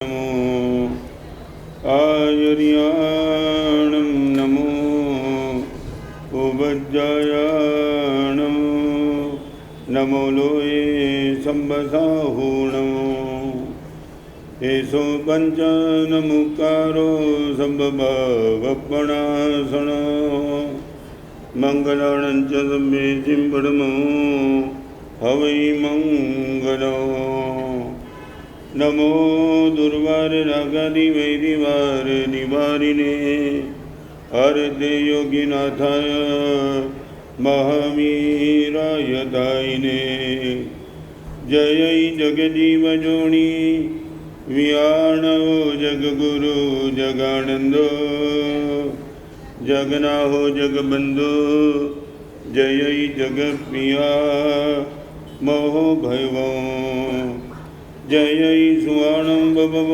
नमो आयर्याणं नमो उपज्जायाणं नमो लोये सम्बसाहूणं एषो पञ्चनमुकारो सम्भवपणासण मङ्गलाणं च सम्मे चिम्बडमो हवै मङ्गलम् नमो दुर्वार रागादि वैरिवार निवारिणे हरते योगिनाथाय महावीराय दायिने जय जगजीवजोनि वियाणो जगगुरु जगानंदो जगनाहो जगबंधु जय जगप्रिया मोहो भैवो जय सुवर्णं बभव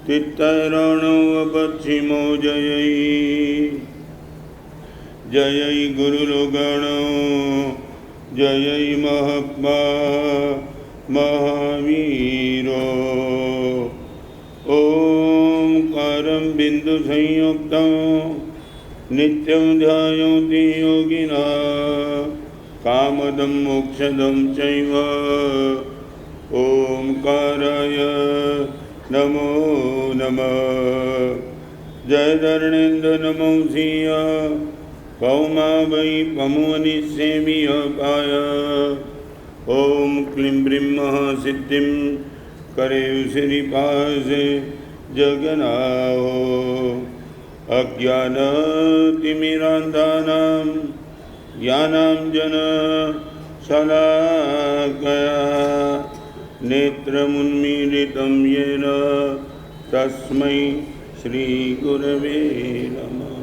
तित्तरणो पश्चिमो जय जय गुरुलोगणो जय महात्मा महावीरो ओंकारं बिंदु संयुक्तं नित्यं ध्यायन्ति योगिनः कामदं मोक्षदं चैव ओंकाराय नमो नमः जय धरणेन्द्र नमो सिंह कौमा वै पमुनिसेविय पाय ओम क्लीं ब्रीं सिद्धिं करे श्रीपास जगन्नाहो अज्ञानतिमिरान्धानां ज्ञानाञ्जन शलाकया नेत्रमुन्मीलितं येन तस्मै श्री गुरवे नमः।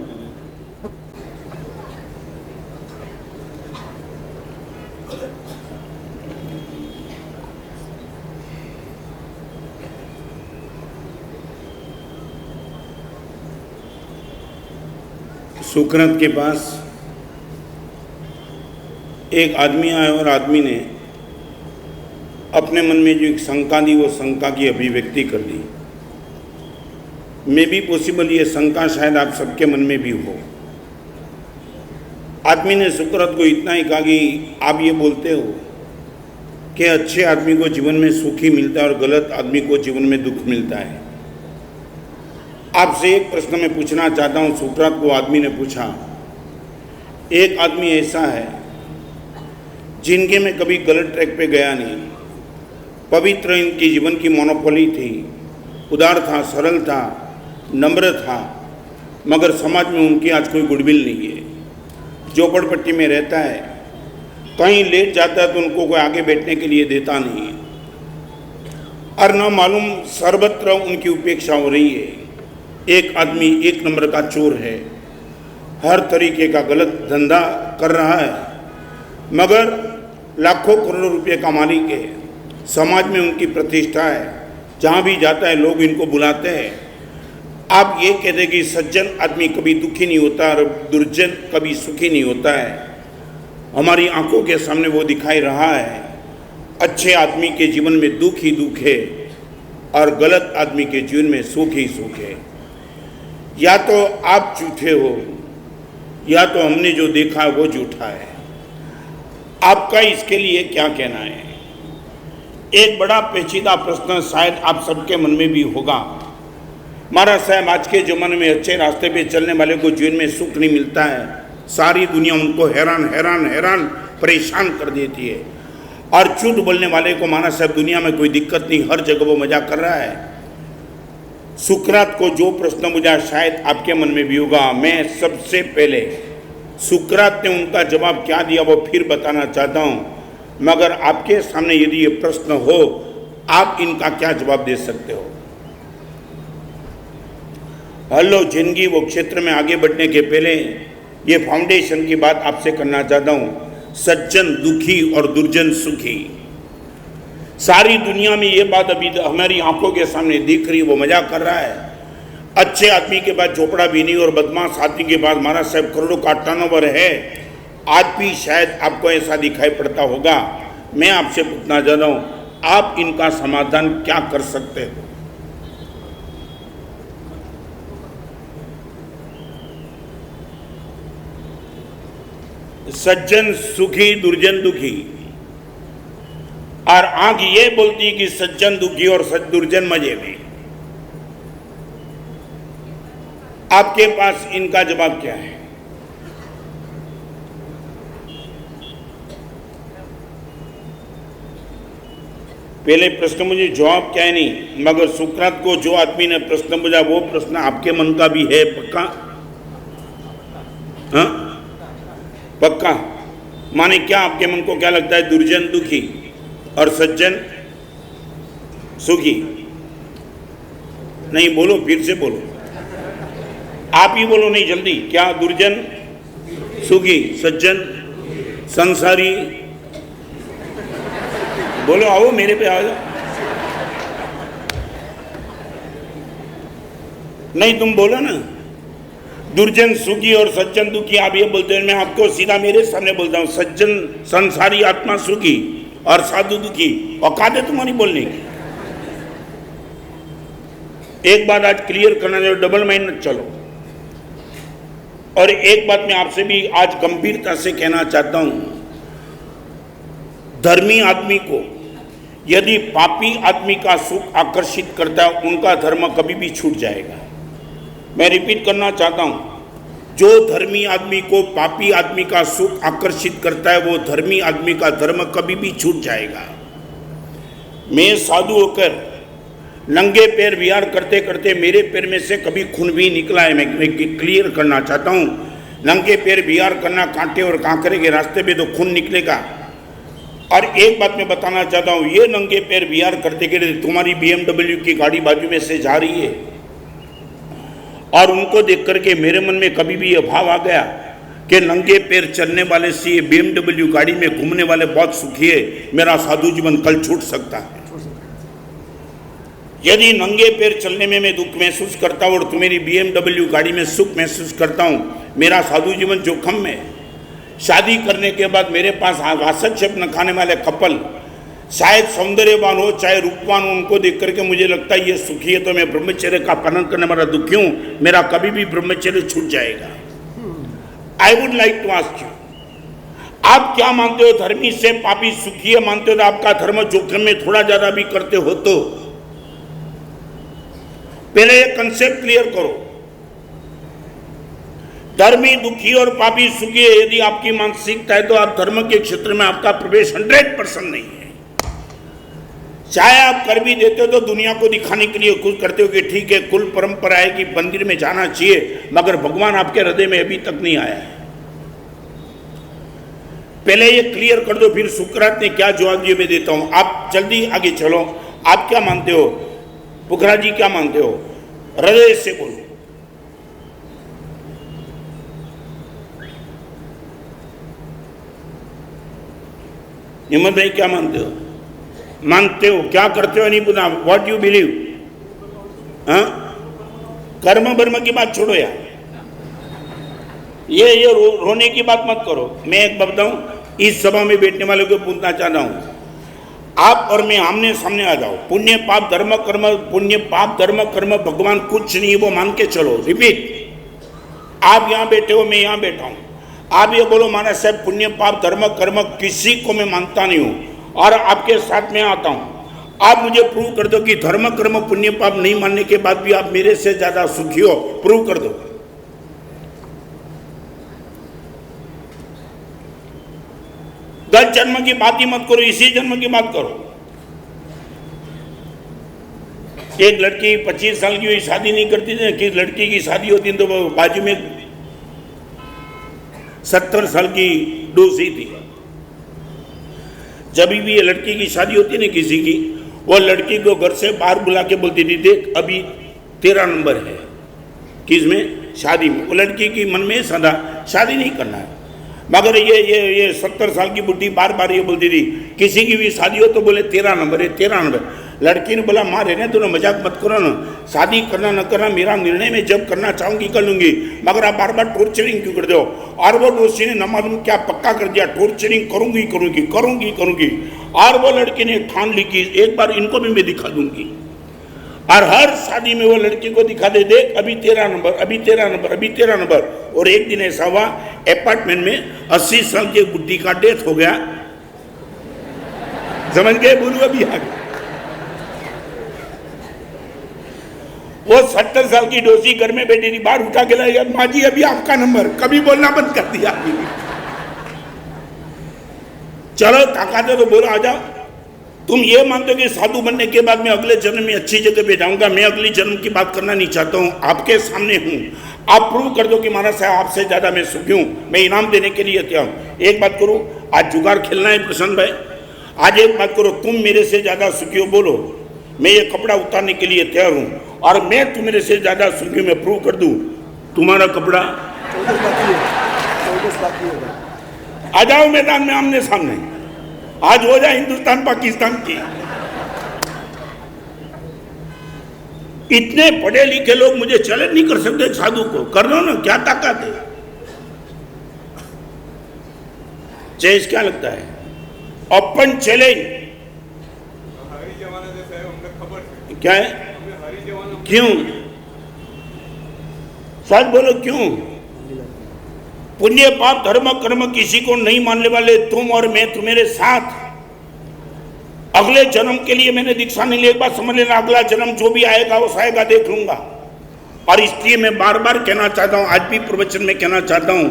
सुकरात के पास एक आदमी आया और आदमी ने अपने मन में जो एक शंका दी वो शंका की अभिव्यक्ति कर दी। मे भी पॉसिबल ये शंका शायद आप सबके मन में भी हो। आदमी ने सुकरात को इतना ही कहा कि आप ये बोलते हो कि अच्छे आदमी को जीवन में सुखी मिलता है और गलत आदमी को जीवन में दुख मिलता है। आपसे एक प्रश्न मैं पूछना चाहता हूँ। सुकरात को आदमी ने पूछा, एक आदमी ऐसा है जिनके में कभी गलत ट्रैक पे गया नहीं, पवित्र इनकी जीवन की मोनोपोली थी, उदार था, सरल था, नम्र था, मगर समाज में उनकी आज कोई गुडविल नहीं है। झोपड़पट्टी में रहता है, कहीं लेट जाता है तो उनको कोई आगे बैठने के लिए देता नहीं है, और न मालूम सर्वत्र उनकी उपेक्षा हो रही है। एक आदमी एक नंबर का चोर है, हर तरीके का गलत धंधा कर रहा है, मगर लाखों करोड़ों रुपए का मालिक है। समाज में उनकी प्रतिष्ठा है, जहाँ भी जाता है लोग इनको बुलाते हैं। आप ये कहते कि सज्जन आदमी कभी दुखी नहीं होता और दुर्जन कभी सुखी नहीं होता है। हमारी आंखों के सामने वो दिखाई रहा है। अच्छे आदमी के जीवन में दुख ही दुख है और गलत आदमी के जीवन में सुख ही सुख है। या तो आप झूठे हो या तो हमने जो देखा वो झूठा है। आपका इसके लिए क्या कहना है? एक बड़ा पेचीदा प्रश्न शायद आप सबके मन में भी होगा। महाराज साहब, आज के ज़माने में अच्छे रास्ते पे चलने वाले को जीवन में सुख नहीं मिलता है। सारी दुनिया उनको हैरान हैरान हैरान परेशान कर देती है, और झूठ बोलने वाले को महाराज साहब दुनिया में कोई दिक्कत नहीं, हर जगह वो मजाक कर रहा है। सुकरात को जो प्रश्न पूछा शायद आपके मन में भी होगा। मैं सबसे पहले सुकरात ने उनका जवाब क्या दिया वो फिर बताना चाहता हूँ, मगर आपके सामने यदि ये प्रश्न हो, आप इनका क्या जवाब दे सकते हो? हेलो जिंदगी वो क्षेत्र में आगे बढ़ने के पहले ये फाउंडेशन की बात आपसे करना चाहता हूँ। सज्जन दुखी और दुर्जन सुखी, सारी दुनिया में ये बात अभी हमारी आंखों के सामने दिख रही है। वो मजाक कर रहा है। अच्छे आदमी के पास झोपड़ा भी नहीं और बदमाश आदमी के पास महाराज साहब करोड़ों का टर्नओवर है। आज भी शायद आपको ऐसा दिखाई पड़ता होगा। मैं आपसे पूछना चाहता हूँ, आप इनका समाधान क्या कर सकते हो? सज्जन सुखी दुर्जन दुखी, और आंख ये बोलती है कि सज्जन दुखी और दुर्जन मजे में। आपके पास इनका जवाब क्या है? पहले प्रश्न मुझे जवाब क्या है नहीं, मगर सुकरात को जो आदमी ने प्रश्न पूछा वो प्रश्न आपके मन का भी है पक्का? हाँ पक्का? माने क्या आपके मन को क्या लगता है, दुर्जन दुखी और सज्जन सुखी? नहीं बोलो, फिर से बोलो, आप ही बोलो, नहीं जल्दी। क्या दुर्जन सुखी, सज्जन संसारी? बोलो, आओ मेरे पे आओ। नहीं तुम बोलो ना, दुर्जन सुखी और सज्जन दुखी। आप ये बोलते हैं, मैं आपको सीधा मेरे सामने बोलता हूं, सज्जन संसारी आत्मा सुखी और साधु दुखी। औकात है तुम्हारी बोलने की? एक बात आज क्लियर करना है, डबल माइंड मत चलो। और एक बात मैं आपसे भी आज गंभीरता से कहना चाहता हूं, धर्मी आदमी को यदि पापी आदमी का सुख आकर्षित करता है, उनका धर्म कभी भी छूट जाएगा। मैं रिपीट करना चाहता हूं, जो धर्मी आदमी को पापी आदमी का सुख आकर्षित करता है, वो धर्मी आदमी का धर्म कभी भी छूट जाएगा। मैं साधु होकर नंगे पैर विहार करते करते मेरे पैर में से कभी खून भी निकला है। मैं क्लियर करना चाहता हूं, नंगे पैर विहार करना कांटे और कांकरे के रास्ते पे तो खून निकलेगा। और एक बात मैं बताना चाहता हूं, ये नंगे पैर विहार करते करते तुम्हारी BMW की गाड़ी बाजू में से जा रही है और उनको देख करके मेरे मन में कभी भी ये भाव आ गया कि नंगे पैर चलने वाले से ये BMW गाड़ी में घूमने वाले बहुत सुखी है, मेरा साधु जीवन कल छूट सकता है। यदि नंगे पैर चलने में मैं दुख महसूस करता हूं और तुम्हारी BMW गाड़ी में सुख महसूस करता हूं, मेरा साधु जीवन जोखम में। शादी करने के बाद मेरे पास हस्तक्षेप न खाने वाले कपल, शायद सौंदर्यवान हो चाहे रूपवान हो, उनको देख करके मुझे लगता है ये सुखी है, तो मैं ब्रह्मचर्य का पालन करने वाला दुखी हूं, मेरा कभी भी ब्रह्मचर्य छूट जाएगा। I would like to ask you, आप क्या मानते हो, धर्मी से पापी सुखी है मानते हो तो आपका धर्म जोखिम में थोड़ा ज्यादा भी करते हो तो? पहले ये कंसेप्ट क्लियर करो, धर्मी दुखी और पापी सुखी है यदि आपकी मानसिकता है तो आप धर्म के क्षेत्र में आपका प्रवेश 100% नहीं है। चाहे आप कर भी देते हो तो दुनिया को दिखाने के लिए कुछ करते हो कि ठीक है कुल परंपरा है कि मंदिर में जाना चाहिए, मगर भगवान आपके हृदय में अभी तक नहीं आया है। पहले ये क्लियर कर दो, फिर सुकरात ने क्या जवाब दिया मैं देता हूं। आप जल्दी आगे चलो, आप क्या मानते हो? पुखरा जी क्या मानते हो? हृदय से बोलो। हिम्मत भाई क्या मानते हो? मानते हो, क्या करते हो नहीं पता, व्हाट यू बिलीव? हाँ, कर्म बर्म की बात छोड़ो यार, ये रोने की बात मत करो। मैं एक बात बताऊं, इस सभा में बैठने वालों को पूछना चाहता हूं, आप और मैं आमने सामने आ जाओ, पुण्य पाप धर्म कर्म, पुण्य पाप धर्म कर्म भगवान कुछ नहीं, वो मान के चलो। रिपीट, आप यहां बैठे हो, मैं यहां बैठा हूं, आप ये बोलो महाराज साहब पुण्य पाप धर्म कर्म किसी को मैं मानता नहीं हूं और आपके साथ में आता हूं। आप मुझे प्रूव कर दो कि धर्म कर्म पुण्य पाप नहीं मानने के बाद भी आप मेरे से ज्यादा सुखी हो, प्रूव कर दो। गत जन्म की बात ही मत करो, इसी जन्म की बात करो। एक लड़की 25 साल की हुई, शादी नहीं करती थी, कि लड़की की शादी होती तो वो बाजू में 70 साल की डोसी थी। जब भी ये लड़की की शादी होती है ना किसी की, वो लड़की को घर से बाहर बुला के बोलती थी, देख अभी तेरा नंबर है। किसमें? शादी में। वो लड़की की मन में सदा शादी नहीं करना है, मगर ये 70 साल की बुढ़ी बार बार ये बोलती थी, किसी की भी शादी हो तो बोले तेरा नंबर है, तेरा नंबर। लड़की ने बोला माँ रहने दो ना, मजाक मत करो ना, शादी करना न करना मेरा निर्णय, मैं जब करना चाहूंगी कर लूंगी, मगर आप बार बार टॉर्चरिंग क्यों कर दो? और वो दोषी ने न मालूम क्या पक्का कर दिया, टॉर्चरिंग करूंगी करूंगी करूंगी करूंगी। और वो लड़की ने ठान ली कि एक बार इनको भी मैं दिखा दूंगी। और हर शादी में वो लड़की को दिखा दे, देख अभी 13 नंबर, अभी 13 नंबर, अभी 13 नंबर। और एक दिन ऐसा हुआ अपार्टमेंट में 80 साल की बुढ़ी का डेथ हो गया, समझ गए, बोलू अभी आ गया। वो 70 साल की डोसी घर में बैठी थी, बाहर उठा के लाया, माँ जी अभी आपका नंबर, कभी बोलना बंद कर दिया। चलो ताकत है तो बोलो आ जाओ। तुम ये मानते हो कि साधु बनने के बाद मैं अगले जन्म में अच्छी जगह पे जाऊंगा। मैं अगली जन्म की बात करना नहीं चाहता हूँ, आपके सामने हूँ। आप प्रूव कर दो कि महाराज साहब आपसे ज्यादा मैं सुखी हूँ, मैं इनाम देने के लिए तैयार हूँ। एक बात करो, आज जुगाड़ खेलना है प्रसन्न भाई, आज एक बात करो, तुम मेरे से ज्यादा सुखी हो, बोलो मैं ये कपड़ा उतारने के लिए तैयार हूँ, और मैं तुम्हारे से ज्यादा सुखी, मैं प्रूव कर दूं तुम्हारा कपड़ा। आ जाओ मैदान में आमने सामने, आज हो जाए हिंदुस्तान पाकिस्तान की। इतने पढ़े लिखे लोग मुझे चैलेंज नहीं कर सकते एक साधु को, कर लो ना, क्या ताकत है। चेंज क्या लगता है, ओपन चैलेंज क्या है, क्यों, सच बोलो क्यों। पुण्य पाप धर्म कर्म किसी को नहीं मानने वाले तुम और मैं तुम्हारे साथ अगले जन्म के लिए मैंने दीक्षा नहीं ली। एक बात समझ लेना, अगला जन्म जो भी आएगा वो आएगा, देख लूंगा। और इसलिए मैं बार बार कहना चाहता हूं, आज भी प्रवचन में कहना चाहता हूं,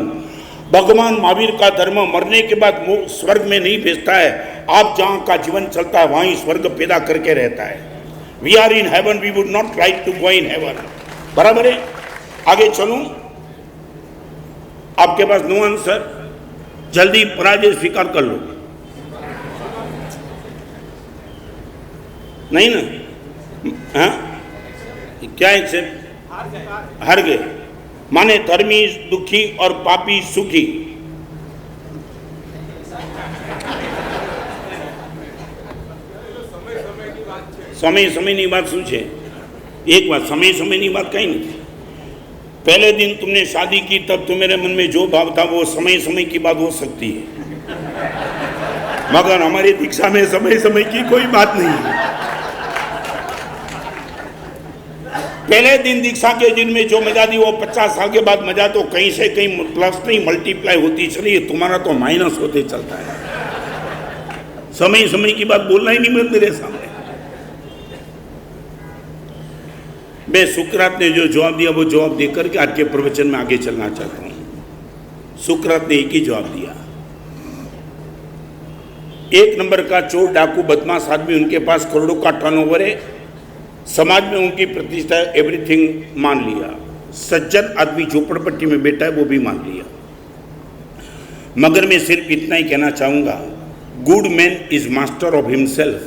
भगवान महावीर का धर्म मरने के बाद स्वर्ग में नहीं भेजता है, आप जहां का जीवन चलता है वहीं स्वर्ग पैदा करके रहता है। We are in heaven, we would not like to go in heaven. बराबर है, आगे चलूं, आपके पास नो आंसर, जल्दी पराजय स्वीकार कर लो, नहीं ना, हाँ क्या है, हार गए माने धर्मी दुखी और पापी सुखी। समय ની વાત શું છે, एक बात समय ની बात कहीं नहीं। पहले दिन तुमने शादी की तब तुम्हारे मन में जो भाव था वो समय की बात हो सकती है, मगर हमारी दीक्षा में समय की कोई बात नहीं है। पहले दिन दीक्षा के दिन में जो मजा दी वो 50 साल के बाद मजा तो कहीं से कहीं प्लस नहीं मल्टीप्लाई होती चली, तुम्हारा तो माइनस होते चलता है। समय की बात बोलना ही नहीं मिल मेरे सामने। मैं सुकरात ने जो जवाब दिया वो जवाब देकर के आज के प्रवचन में आगे चलना चाहता हूं। सुकरात ने एक ही जवाब दिया, एक नंबर का चोर डाकू बदमाश आदमी, उनके पास करोड़ों का टर्नओवर है, समाज में उनकी प्रतिष्ठा, एवरीथिंग मान लिया। सज्जन आदमी झोपड़पट्टी में बैठा है वो भी मान लिया। मगर मैं सिर्फ इतना ही कहना चाहूंगा, good man is master of himself,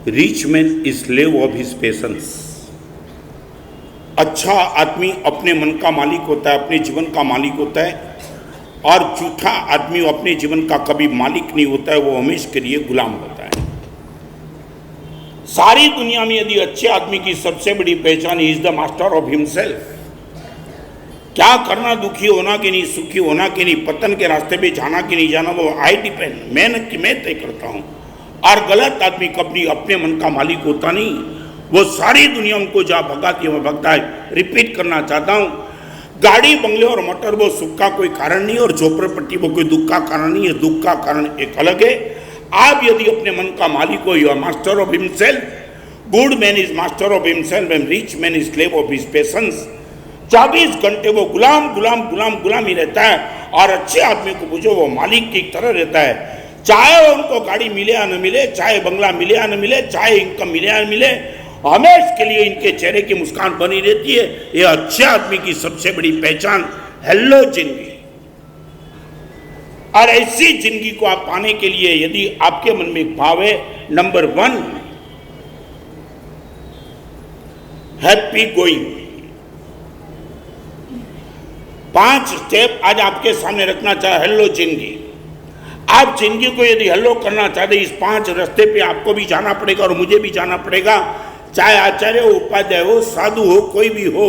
rich man is slave of his patience. अच्छा आदमी अपने मन का मालिक होता है, अपने जीवन का मालिक होता है, और झूठा आदमी अपने जीवन का कभी मालिक नहीं होता है, वो हमेशा के लिए गुलाम होता है। सारी दुनिया में यदि अच्छे आदमी की सबसे बड़ी पहचान is the master of himself. क्या करना, दुखी होना कि नहीं, सुखी होना कि नहीं, पतन के रास्ते पे जाना कि नहीं जाना, वो आई डिपेंड, मैं तय करता हूं। और गलत आदमी कभी अपने मन का मालिक होता नहीं, वो सारी दुनिया उनको जहाँ भगाती है वो भगता है। रिपीट करना चाहता हूँ, गाड़ी बंगले और मोटर वो सुख का कोई कारण नहीं, और झोपड़पट्टी वो कोई दुख का कारण नहीं है। दुख का कारण एक अलग है। आप यदि अपने मन का मालिक हो, you are master of himself. Good man is master of himself and rich man is slave of his patience. 24 घंटे वो गुलाम ही रहता है, और अच्छे आदमी को पूछो वो मालिक की तरह रहता है। चाहे उनको गाड़ी मिले या न मिले, चाहे बंगला मिले या न मिले, चाहे इनकम मिले या न मिले, हमेशा के लिए इनके चेहरे की मुस्कान बनी रहती है। ये अच्छे आदमी की सबसे बड़ी पहचान, हेलो जिंदगी। और ऐसी जिंदगी को आप पाने के लिए यदि आपके मन में एक भाव है, नंबर 1 हैप्पी गोइंग। 5 स्टेप आज आपके सामने रखना चाहे, हेलो जिंदगी। आप जिंदगी को यदि हेलो करना चाहते, इस 5 रास्ते पे आपको भी जाना पड़ेगा और मुझे भी जाना पड़ेगा। चाहे आचार्य हो, उपाध्याय हो, साधु हो, कोई भी हो,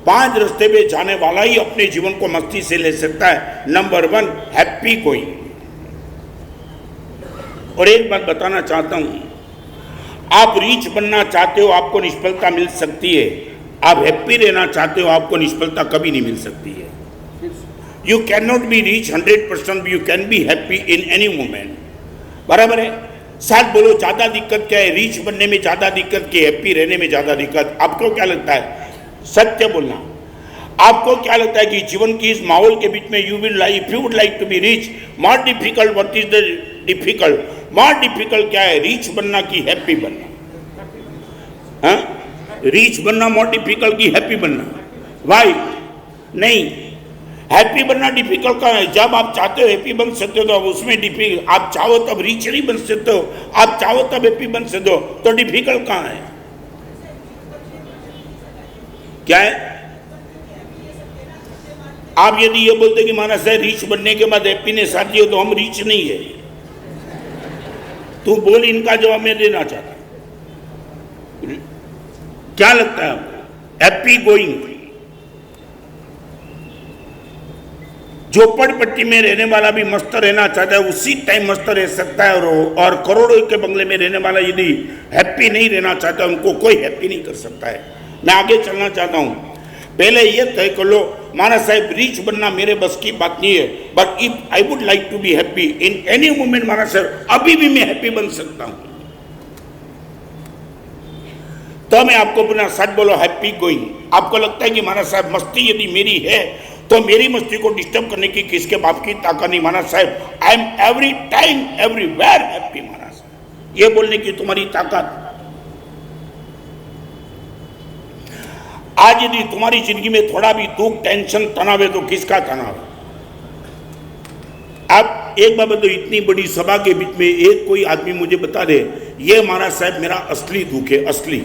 5 रास्ते पे जाने वाला ही अपने जीवन को मस्ती से ले सकता है। Number 1 happy going. और एक बात बताना चाहता हूं, आप रीच बनना चाहते हो, आपको निष्फलता मिल सकती है। आप हैप्पी रहना चाहते हो, आपको निष्फलता कभी नहीं मिल सकती है। You can not be reach 100%, you can be happy in any moment. बराबर है। साथ बोलो, ज्यादा दिक्कत क्या है? रीच बनने में ज्यादा दिक्कत कि हैप्पी रहने में ज्यादा दिक्कत? आपको क्या लगता है? सत्य बोलना। आपको क्या लगता है कि जीवन की इस माहौल के बीच में you will like, you would like to be rich, more difficult, what is the difficult? More difficult क्या है, रीच बनना कि हैप्पी बनना? हाँ, रीच बनना मोर डिफिकल्ट कि हैप्पी बनना? वाई? नहीं, हैप्पी बनना डिफिकल्ट कहाँ है? जब आप चाहते हो हैप्पी बन सकते हो तो अब उसमें डिफिकल्ट, आप चाहो तब रीच नहीं बन सकते हो, आप चाहो तब हैप्पी बन सकते हो, तो डिफिकल्ट कहाँ है? क्या है? आप यदि ये बोलते कि माना सर रीच बनने के बाद हैप्पीनेस आती हो तो हम रीच नहीं है। तू बोल, इनका जवाब मैं देना चाहता। क्या लगता है आपको? हैप्पी गोइंग, झोपड़पट्टी में रहने वाला भी मस्त रहना चाहता है, उसी टाइम मस्त रह सकता है, और करोड़ों के बंगले में रहने वाला यदि हैप्पी नहीं रहना चाहता, उनको कोई हैप्पी नहीं कर सकता है। मैं आगे चलना चाहता हूं। पहले ये तय कर लो, माना साहब रीच बनना मेरे बस की बात नहीं है, but if I would like to be happy in any moment, माना साहब अभी भी मैं हैप्पी बन सकता हूं, तो मैं आपको अपना सच बोलो, हैप्पी गोइंग। आपको लगता है कि माना साहब मस्ती यदि मेरी है तो मेरी मस्ती को डिस्टर्ब करने की किसके बाप की ताकत नहीं? माना साहब I am every time everywhere happy. माना साहब ये बोलने की तुम्हारी ताकत। आज यदि तुम्हारी जिंदगी में थोड़ा भी दुख, टेंशन, तनाव है तो किसका तनाव? आप एक बात तो इतनी बड़ी सभा के बीच में एक कोई आदमी मुझे बता दे, ये माना साहब मेरा असली दुख है। असली,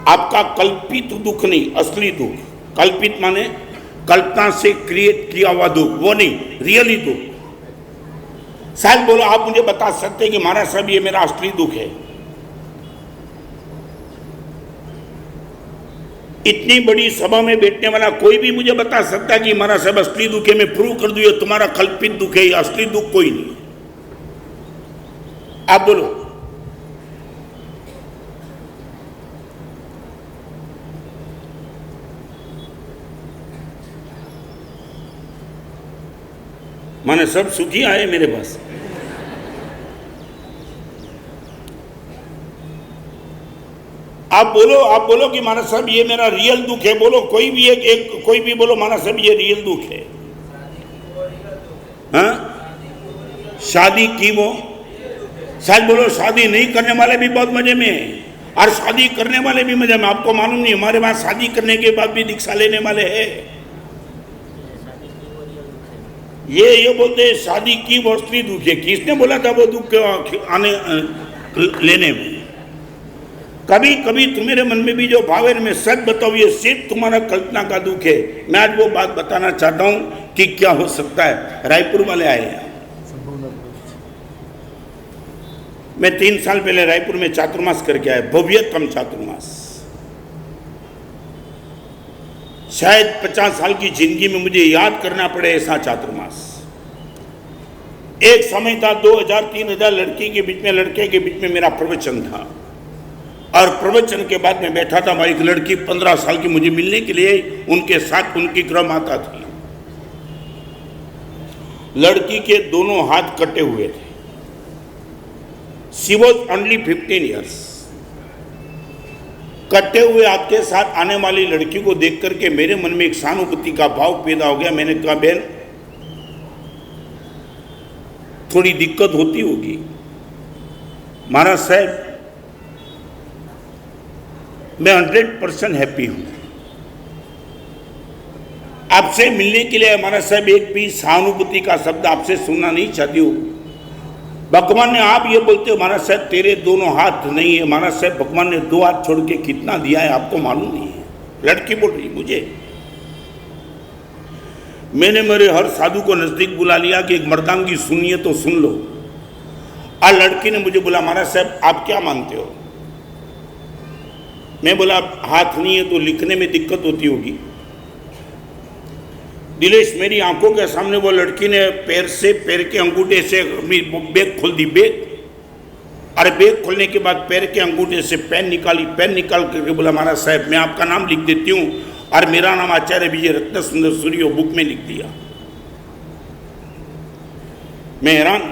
आपका कल्पित दुख नहीं, असली दुख। कल्पित माने कल्पना से क्रिएट किया हुआ दुख, वो नहीं, रियली दुख। शायद बोलो, आप मुझे बता सकते हैं कि माना साहब ये मेरा असली दुख है? इतनी बड़ी सभा में बैठने वाला कोई भी मुझे बता सकता है कि हमारा सब असली दुख है? मैं प्रूव कर दूं ये तुम्हारा कल्पित दुख है, ये असली दुख कोई नहीं। आप बोलो। माने सब सुखी आए मेरे पास। आप बोलो कि माना साहब ये मेरा रियल दुख है। बोलो, कोई भी एक कोई भी बोलो, माना साहब ये रियल दुख है। हाँ, शादी की वो, शायद बोलो शादी नहीं करने वाले भी बहुत मजे में हैं और शादी करने वाले भी मजे में। आपको मालूम नहीं, हमारे पास शादी करने के बाद भी दीक्षा लेने वाले हैं। ये बोलते हैं शादी की वो असली दुख है। किसने बोला था वो दुख आने लेने में? कभी कभी तुम्हारे मन में भी जो भाव है, मैं सच बताऊं, ये सिर्फ तुम्हारा कल्पना का दुख है। मैं आज वो बात बताना चाहता हूं कि क्या हो सकता है। रायपुर वाले आए हैं। मैं 3 साल पहले रायपुर में चातुर्मास करके आया, भव्यतम चातुर्मास। शायद 50 साल की जिंदगी में मुझे याद करना पड़े ऐसा चातुर्मास। एक समय था 2000-3000 लड़की के बीच में, लड़के के बीच में मेरा प्रवचन था, और प्रवचन के बाद में बैठा था। एक लड़की 15 साल की मुझे मिलने के लिए, उनके साथ उनकी गृह माता थी। लड़की के दोनों हाथ कटे हुए थे। She was only 15 years. कटे हुए हाथ के साथ आने वाली लड़की को देख करके मेरे मन में एक सहानुभूति का भाव पैदा हो गया। मैंने कहा, बहन थोड़ी दिक्कत होती होगी। महाराज साहब मैं 100% हैप्पी हूं। आपसे मिलने के लिए हमारा साहब एक भी सहानुभूति का शब्द आपसे सुनना नहीं चाहती हूं। भगवान ने, आप ये बोलते हो महाराज साहब तेरे दोनों हाथ नहीं है। महाराज साहब भगवान ने 2 हाथ छोड़ के कितना दिया है आपको मालूम नहीं है। लड़की बोल रही मुझे। मैंने मेरे हर साधु को नजदीक बुला लिया कि एक मर्दांगी सुनिए तो सुन लो। और लड़की ने मुझे बोला, महाराज साहब आप क्या मानते हो? मैं बोला, हाथ नहीं है तो लिखने में दिक्कत होती होगी। दिलेश, मेरी आंखों के सामने वो लड़की ने पैर के अंगूठे से अपनी बैग खोल दी, बैग, अरे बैग खोलने के बाद पैर के अंगूठे से पेन निकाल करके बोला महाराज साहब मैं आपका नाम लिख देती हूँ, और मेरा नाम आचार्य विजय रत्न सुंदर सूर्य बुक में लिख दिया। मैं हैरान,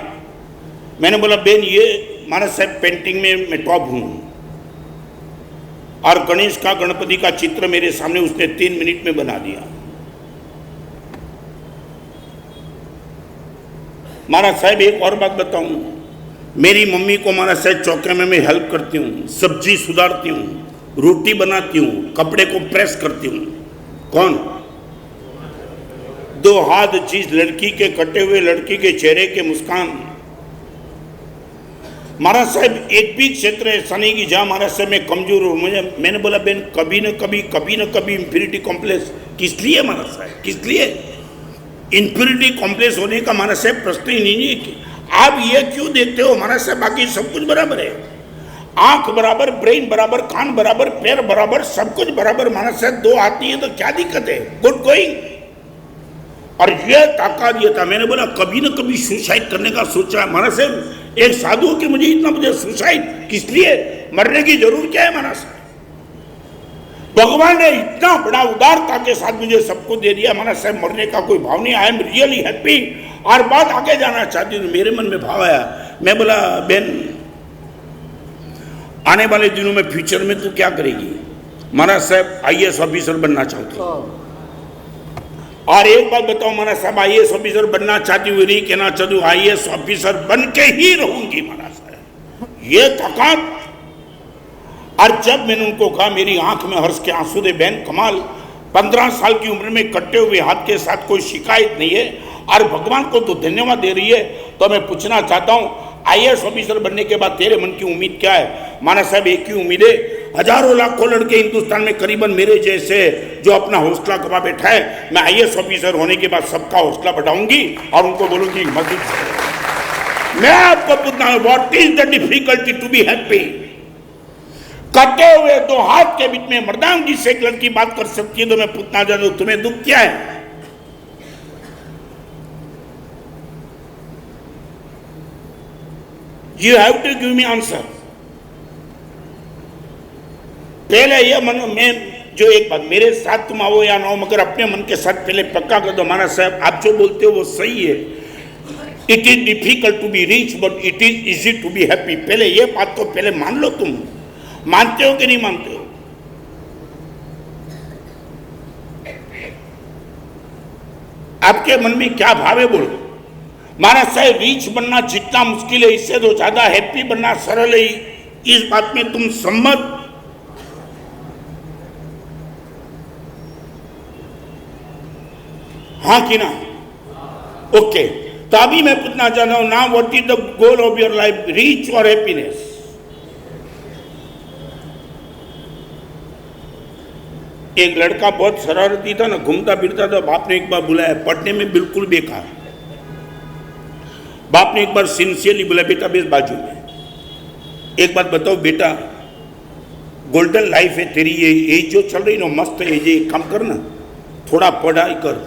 मैंने बोला बेन ये महाराज साहब पेंटिंग में मैं टॉप हूं, और गणेश का गणपति का चित्र मेरे सामने उसने 3 मिनट में बना दिया। महाराज साहब एक और बात बताऊं, मेरी मम्मी को महाराज साहब चौके में मैं हेल्प करती हूँ, सब्जी सुधारती हूँ, रोटी बनाती हूँ, कपड़े को प्रेस करती हूँ। कौन? 2 हाथ चीज लड़की के कटे हुए लड़की के चेहरे के मुस्कान। महाराज साहब एक भी क्षेत्र ऐसा नहीं कि जहां महाराज साहब मैं कमजोर हूं। मैंने बोला बेन कभी न कभी इंफीरिटी कॉम्प्लेक्स किस लिए महाराज साहब, किस लिए? इंफीरिटी कॉम्प्लेक्स होने का महाराज साहब प्रश्न ही नहीं है कि आप ये क्यों देखते हो महाराज साहब, बाकी सब कुछ बराबर है, आंख बराबर, ब्रेन बराबर, कान बराबर, पैर बराबर, सब कुछ बराबर। महाराज साहब 2 हाथ नहीं है तो क्या दिक्कत है? Good going. और ये ताकत ये था। मैंने बोला कभी न कभी सुसाइड करने का सोचा है महाराज साहब, एक साधु के मुझे इतना मुझे सुसाइड किस लिए? मरने की जरूरत क्या है महाराज साहब? भगवान ने इतना बड़ा उदारता के साथ मुझे सबको दे दिया महाराज साहब, मरने का कोई भाव नहीं। I am really happy. और बात आगे जाना चाहती हूँ, मेरे मन में भाव आया, मैं बोला बेन आने वाले दिनों में फ्यूचर में तू क्या करेगी? महाराज साहब IAS ऑफिसर बनना चाहती हूँ। और एक बात बताओ महाराज साहब, IAS ऑफिसर बनना चाहती हूँ, नहीं कहना चाहती हूँ, IAS ऑफिसर बन के ही रहूंगी महाराज साहब। ये थकान। और जब मैंने उनको कहा, मेरी आंख में हर्ष के आंसू दे बहन, कमाल, 15 साल की उम्र में कटे हुए हाथ के साथ कोई शिकायत नहीं है, और भगवान को तो धन्यवाद दे रही है। तो मैं पूछना चाहता हूँ IAS ऑफिसर बनने के बाद तेरे मन की उम्मीद क्या है? महाराज साहब एक ही उम्मीद है, हजारों लाखों लड़के हिंदुस्तान में करीबन मेरे जैसे जो अपना हौसला गवा बैठा है, मैं IAS ऑफिसर होने के बाद सबका हौसला बढ़ाऊंगी और उनको बोलूंगी मस्जिद से। मैं आपको पूछना है, what is the difficulty to be happy? कटे हुए 2 हाथ के बीच में मर्दानगी से एक लड़की बात कर सकती है, तो मैं पूछना चाहता हूं तुम्हें दुख क्या है? You have to give me answer. पहले ये मन में जो एक बात, मेरे साथ तुम आओ या ना हो, मगर अपने मन के साथ पहले पक्का कर दो महाराज साहब आप जो बोलते हो वो सही है। It is difficult to be rich but it is easy to be happy. पहले ये बात तो पहले मान लो। तुम मानते हो कि नहीं मानते हो? आपके मन में क्या भाव है बोलो। महाराज साहब रिच बनना जितना मुश्किल है इससे तो ज्यादा हैप्पी बनना सरल है, इस बात में तुम सम्मत? हाँ कि ना? ओके, तो अभी मैं पूछना चाहता हूं ना, what is the goal of your life, rich और हैप्पीनेस? एक लड़का बहुत शरारती था ना, घूमता फिरता था, बाप ने एक बार बुलाया, पढ़ने में बिल्कुल बेकार। बाप ने एक बार सिंसियरली बुलाया, बेटा बेस बाजू में, एक बात बताओ बेटा, गोल्डन लाइफ है तेरी, ये जो चल रही ना मस्त है, ये काम करना, थोड़ा पढ़ाई कर।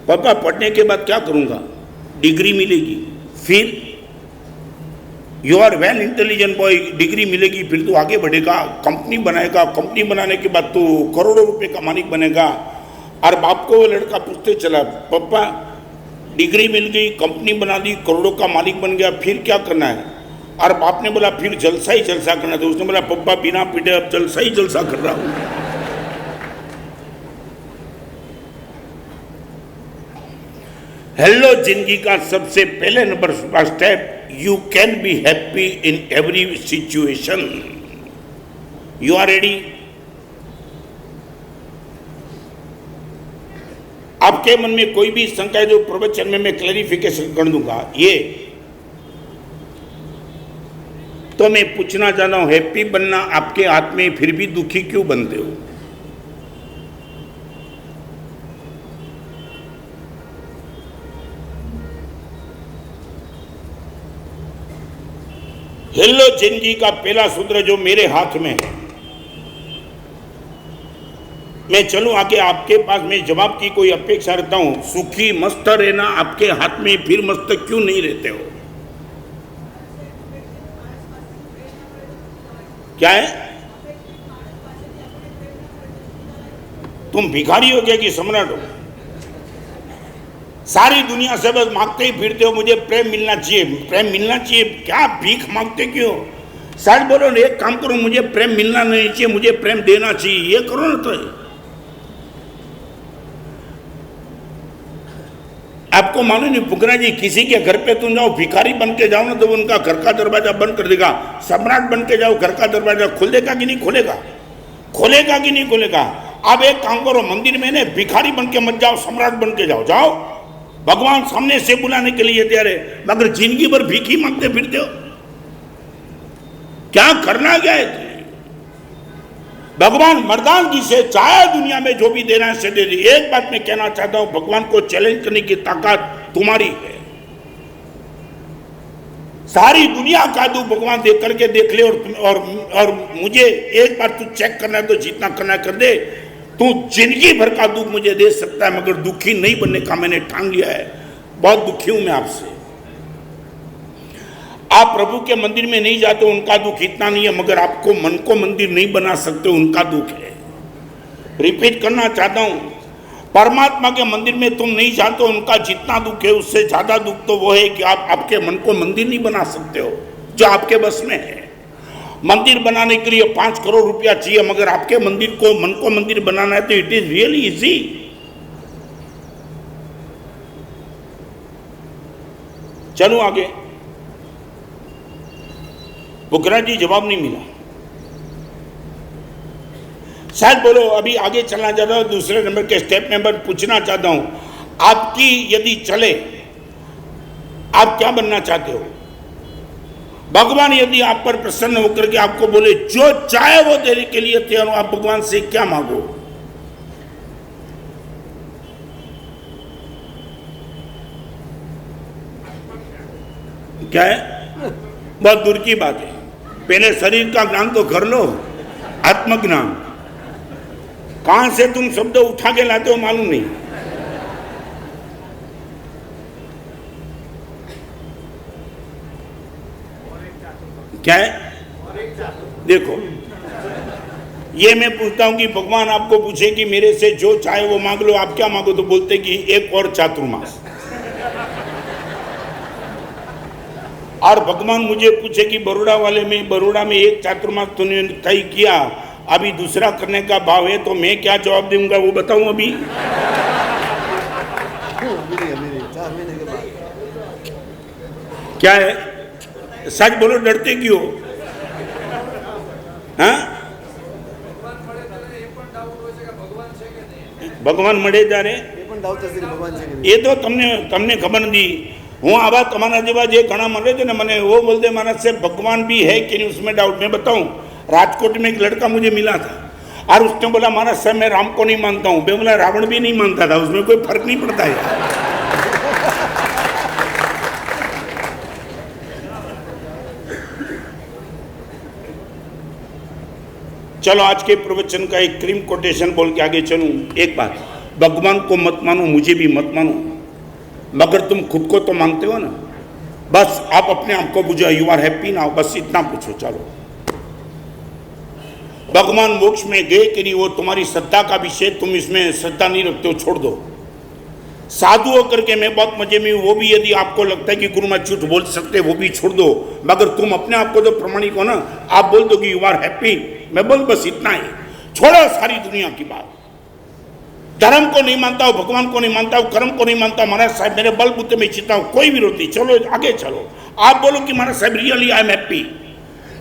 पापा पढ़ने के बाद क्या करूंगा? डिग्री मिलेगी, फिर you are well intelligent boy, degree मिलेगी, फिर तू आगे बढ़ेगा, कंपनी बनाएगा, कंपनी बनाने के बाद तू करोड़ों रुपए का मालिक बनेगा। और बाप को वो लड़का पूछते चला, पापा डिग्री मिल गई, कंपनी बना दी, करोड़ों का मालिक बन गया, फिर क्या करना है? और बाप ने बोला फिर जलसा ही जलसा करना था। उसने बोला पापा बिना पीटे अब जलसा ही जलसा कर रहा हूं। हेलो, जिंदगी का सबसे पहले number step, you can be happy in every situation. You are ready? आपके मन में कोई भी शंका है जो प्रवचन में मैं क्लैरिफिकेशन कर दूंगा, ये तो मैं पूछना चाहता हूं, हैप्पी बनना आपके हाथ में, फिर भी दुखी क्यों बनते हो? हेलो, जिंदगी का पहला सूत्र जो मेरे हाथ में है, मैं चलूं आगे आपके पास, मैं जवाब की कोई अपेक्षा रखता हूं। सुखी मस्त रहना आपके हाथ में, फिर मस्त क्यों नहीं रहते हो? क्या है? तुम भिखारी हो क्या कि सम्राट हो? सारी दुनिया से बस मांगते ही फिरते हो, मुझे प्रेम मिलना चाहिए, प्रेम मिलना चाहिए। क्या भीख मांगते क्यों? सच बोलो, एक काम करो, मुझे प्रेम मिलना नहीं चाहिए, मुझे प्रेम देना चाहिए, ये करो ना। तो आपको मालूम नहीं, पुकरा जी, किसी के घर पे तुम जाओ, भिखारी बन के जाओ ना, तो उनका घर का दरवाजा बंद कर देगा। सम्राट बन के जाओ, घर का दरवाजा खोल देगा कि नहीं खोलेगा? खोलेगा कि नहीं खोलेगा? अब एक काम करो, मंदिर में ने भिखारी बन के मत जाओ, सम्राट बन के जाओ। जाओ, भगवान सामने से बुलाने के लिए तैयार है, मगर जिंदगी भर भीख ही मांगते फिरते हो। क्या करना क्या है? भगवान मर्दानगी से चाहे दुनिया में जो भी देना है से दे दी। एक बात मैं कहना चाहता हूं, भगवान को चैलेंज करने की ताकत तुम्हारी है। सारी दुनिया का दुख भगवान देख करके देख ले, और मुझे एक बार तू चेक करना है तो जितना करना कर दे। तू जिंदगी भर का दुख मुझे दे सकता है, मगर दुखी नहीं बनने का मैंने ठान लिया है। बहुत दुखी हूं मैं आपसे। आप प्रभु के मंदिर में नहीं जाते, उनका दुख इतना नहीं है, मगर आपको मन को मंदिर नहीं बना सकते, उनका दुख है। रिपीट करना चाहता हूं, परमात्मा के मंदिर में तुम नहीं जाते, उनका जितना दुख है उससे ज्यादा दुख तो वो है कि आप आपके मन को मंदिर नहीं बना सकते हो, जो आपके बस में है। मंदिर बनाने के लिए 5 करोड़ रुपया चाहिए, मगर आपके मंदिर को, मन को मंदिर बनाना है तो इट इज रियली इजी। चलो आगे। पुकरा जी, जवाब नहीं मिला। शायद बोलो, अभी आगे चलना चाहता हूं, दूसरे नंबर के स्टेप नंबर पूछना चाहता हूं, आपकी यदि चले, आप क्या बनना चाहते हो? भगवान यदि आप पर प्रसन्न होकर के आपको बोले जो चाहे वो देने के लिए तैयार हो, आप भगवान से क्या मांगो? क्या है? बहुत दूर की बात है। पहले शरीर का ज्ञान तो कर लो, आत्मज्ञान। कहां से तुम शब्द उठा के लाते हो मालूम नहीं। क्या है? देखो, ये मैं पूछता हूं कि भगवान आपको पूछे कि मेरे से जो चाहे वो मांग लो, आप क्या मांगो? तो बोलते कि एक और चातुर्मास। और भगवान मुझे पूछे कि बरोड़ा में एक चातुर्मास तूने तय किया, अभी दूसरा करने का भाव है, तो मैं क्या जवाब दूंगा वो बताऊं अभी? क्या है? सच बोलो, डरते क्यों? हाँ, भगवान મળે ત્યારે એ તો તમને ખબર નથી। હું આવા તમારા જેવા જે ઘણા મળે છે ને, મને वो बोलते महाराज से भगवान भी है कि नहीं, उसमें डाउट। मैं बताऊं, राजकोट में एक लड़का मुझे मिला था और उसने बोला महाराज साहब मैं राम को नहीं मानता हूँ। मैं बोला रावण भी नहीं मानता था, उसमें कोई फर्क नहीं पड़ता है। चलो आज के प्रवचन का एक क्रीम कोटेशन बोल के आगे चलूं। एक बात, भगवान को मत मानो, मुझे भी मत मानो, मगर तुम खुद को तो मांगते हो ना। बस आप अपने आप को बुझाओ, यू आर हैप्पी नाउ, बस इतना पूछो। चलो, भगवान मोक्ष में गए कि नहीं, वो तुम्हारी श्रद्धा का विषय, तुम इसमें श्रद्धा नहीं रखते हो, छोड़ दो। साधु होकर के मैं बहुत मजे में हूं, वो भी यदि आपको लगता है कि गुरु मैं झूठ बोल सकते, वो भी छोड़ दो। मगर तुम अपने आप को तो प्रमाणिक हो ना, आप बोल दो कि यू आर हैप्पी, मैं बोल बस इतना ही। छोड़ो सारी दुनिया की बात। धर्म को नहीं मानता हूं, भगवान को नहीं मानता हूं, कर्म को नहीं मानता, महाराज साहब मेरे बलबूते में जीता हूं, कोई विरोध नहीं। चलो आगे चलो, आप बोलो कि महाराज साहब रियली आई एम हैप्पी।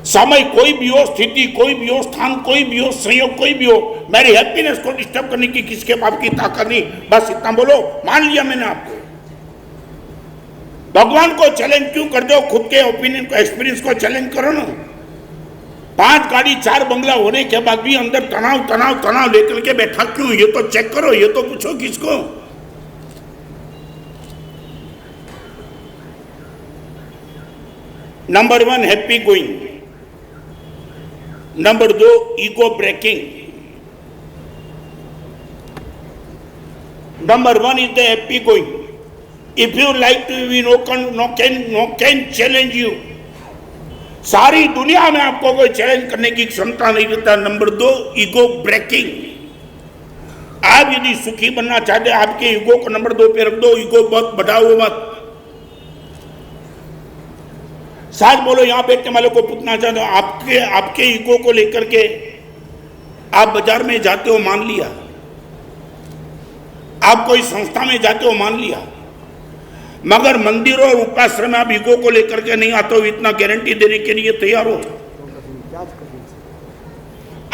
समय कोई भी हो, स्थिति कोई भी हो, स्थान कोई भी हो, संयोग कोई भी हो, मेरी हैप्पीनेस को डिस्टर्ब करने की किसके बाप की ताकत नहीं। बस इतना बोलो, मान लिया मैंने आपको। भगवान को चैलेंज क्यों कर दो? खुद के ओपिनियन को, एक्सपीरियंस को चैलेंज करो ना। 5 गाड़ी 4 बंगला होने के बाद भी अंदर तनाव तनाव तनाव लेकर के बैठा क्यों? ये तो चेक करो, ये तो पूछो किसको। Number 1 happy going, number 2 ego breaking. Number 1 is the happy going. If you like to be no can challenge you. सारी दुनिया में आपको कोई चैलेंज करने की क्षमता नहीं देता। Number 2, ego breaking. आप यदि सुखी बनना चाहते हैं, आपके ईगो को नंबर 2 पे रख दो। ईगो बहुत बढ़ाओ मत। साथ बोलो, यहां बैठने वाले को पूछना चाहते हो, आपके ईगो को लेकर के आप बाजार में जाते हो, मान लिया। आप कोई संस्था में जाते हो, मान लिया। मगर मंदिर और उपाश्रम में आप ईगो को लेकर के नहीं आते हो, इतना गारंटी देने के लिए तैयार हो।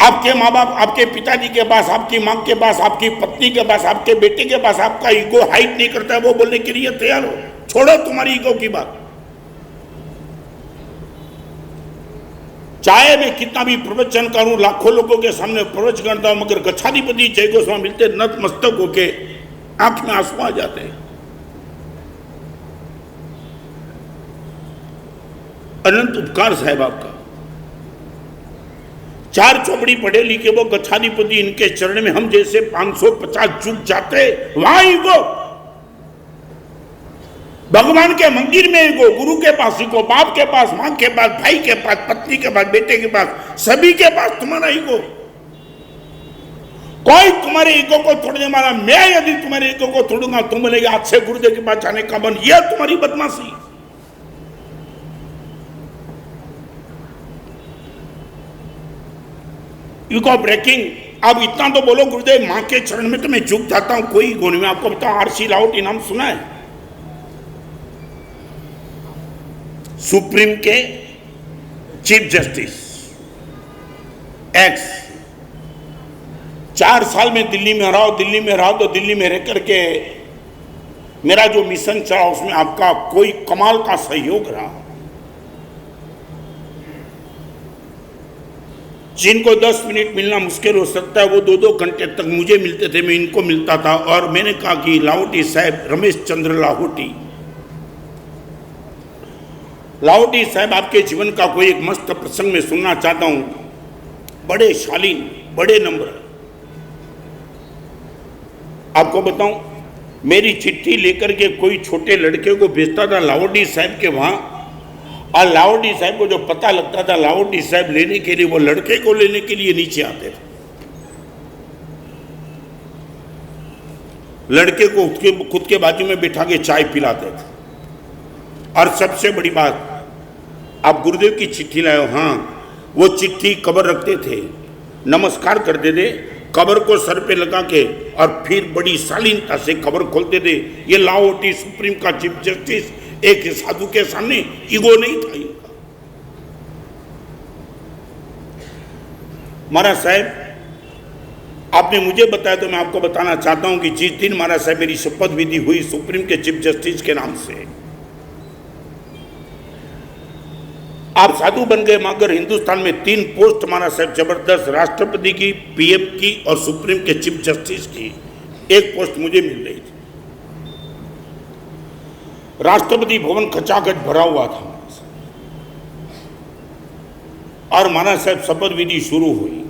आपके माँ बाप, आपके पिताजी के पास, आपकी माँ के पास, आपकी पत्नी के पास, आपके बेटे के पास आपका ईगो हाइट नहीं करता है, वो बोलने के लिए तैयार हो। छोड़ो तुम्हारी ईगो की बात। चाहे मैं कितना भी प्रवचन करूं, लाखों लोगों के सामने प्रवचन करता हूं, मगर गच्छाधिपति जय गोस्वामी मिलते नतमस्तक होके आंख में आंसू आ जाते हैं। अनंत उपकार साहब आपका। 4 चौपड़ी पढ़े लिखे वो गच्छाधिपति, इनके चरण में हम जैसे 550 झुक जाते। वहां ईगो, भगवान के मंदिर में ईगो, गुरु के पास ईगो, बाप के पास, मां के पास, भाई के पास, पत्नी के पास, बेटे के पास, सभी के पास तुम्हारा ईगो। कोई तुम्हारे ईगो को तोड़ने वाला, मैं यदि तुम्हारे ईगो को तोड़ूंगा, तुम बोलेगे आज से गुरुदेव के पास जाने का मन। यह तुम्हारी बदमाशी। Ego breaking. अब इतना तो बोलो, गुरुदेव मां के चरण में तो मैं झुक जाता हूं, कोई ईगो नहीं। मैं आपको बताऊं, आरसी लाहोटी नाम सुना है? सुप्रीम के चीफ जस्टिस एक्स। 4 साल में दिल्ली में रहा, तो दिल्ली में रह करके मेरा जो मिशन चला उसमें आपका कोई कमाल का सहयोग रहा। जिनको 10 मिनट मिलना मुश्किल हो सकता है, वो 2-2 घंटे तक मुझे मिलते थे, मैं इनको मिलता था। और मैंने कहा कि लाहोटी साहब, रमेश चंद्र लाहोटी साहब, आपके जीवन का कोई एक मस्त प्रसंग में सुनना चाहता हूं। बड़े शालीन, बड़े नम्र। आपको बताऊं, मेरी चिट्ठी लेकर के कोई छोटे लड़के को भेजता था लाहोटी साहब के वहां, और लाहोटी साहब को जो पता लगता था, लाहोटी साहब लेने के लिए, वो लड़के को लेने के लिए नीचे आते थे। लड़के को खुद के बाजू में बिठा के चाय पिलाते थे। और सबसे बड़ी बात, आप गुरुदेव की चिट्ठी लाए हो? हाँ। वो चिट्ठी कबर रखते थे, नमस्कार करते थे, कबर को सर पे लगा के, और फिर बड़ी शालीनता से कबर खोलते थे। ये लाहोटी सुप्रीम का चीफ जस्टिस एक साधु के सामने ईगो नहीं था इनका। महाराज साहब, आपने मुझे बताया तो मैं आपको बताना चाहता हूं कि जिस दिन महाराज साहब मेरी शपथ विधि हुई सुप्रीम के चीफ जस्टिस के नाम से, आप साधु बन गए, मगर हिंदुस्तान में 3 पोस्ट महाराज साहब जबरदस्त, राष्ट्रपति की, पीएम की और सुप्रीम के चीफ जस्टिस की, एक पोस्ट मुझे मिल रही थी। राष्ट्रपति भवन खचाखच भरा हुआ था। और महाराज साहब शपथ विधि शुरू हुई।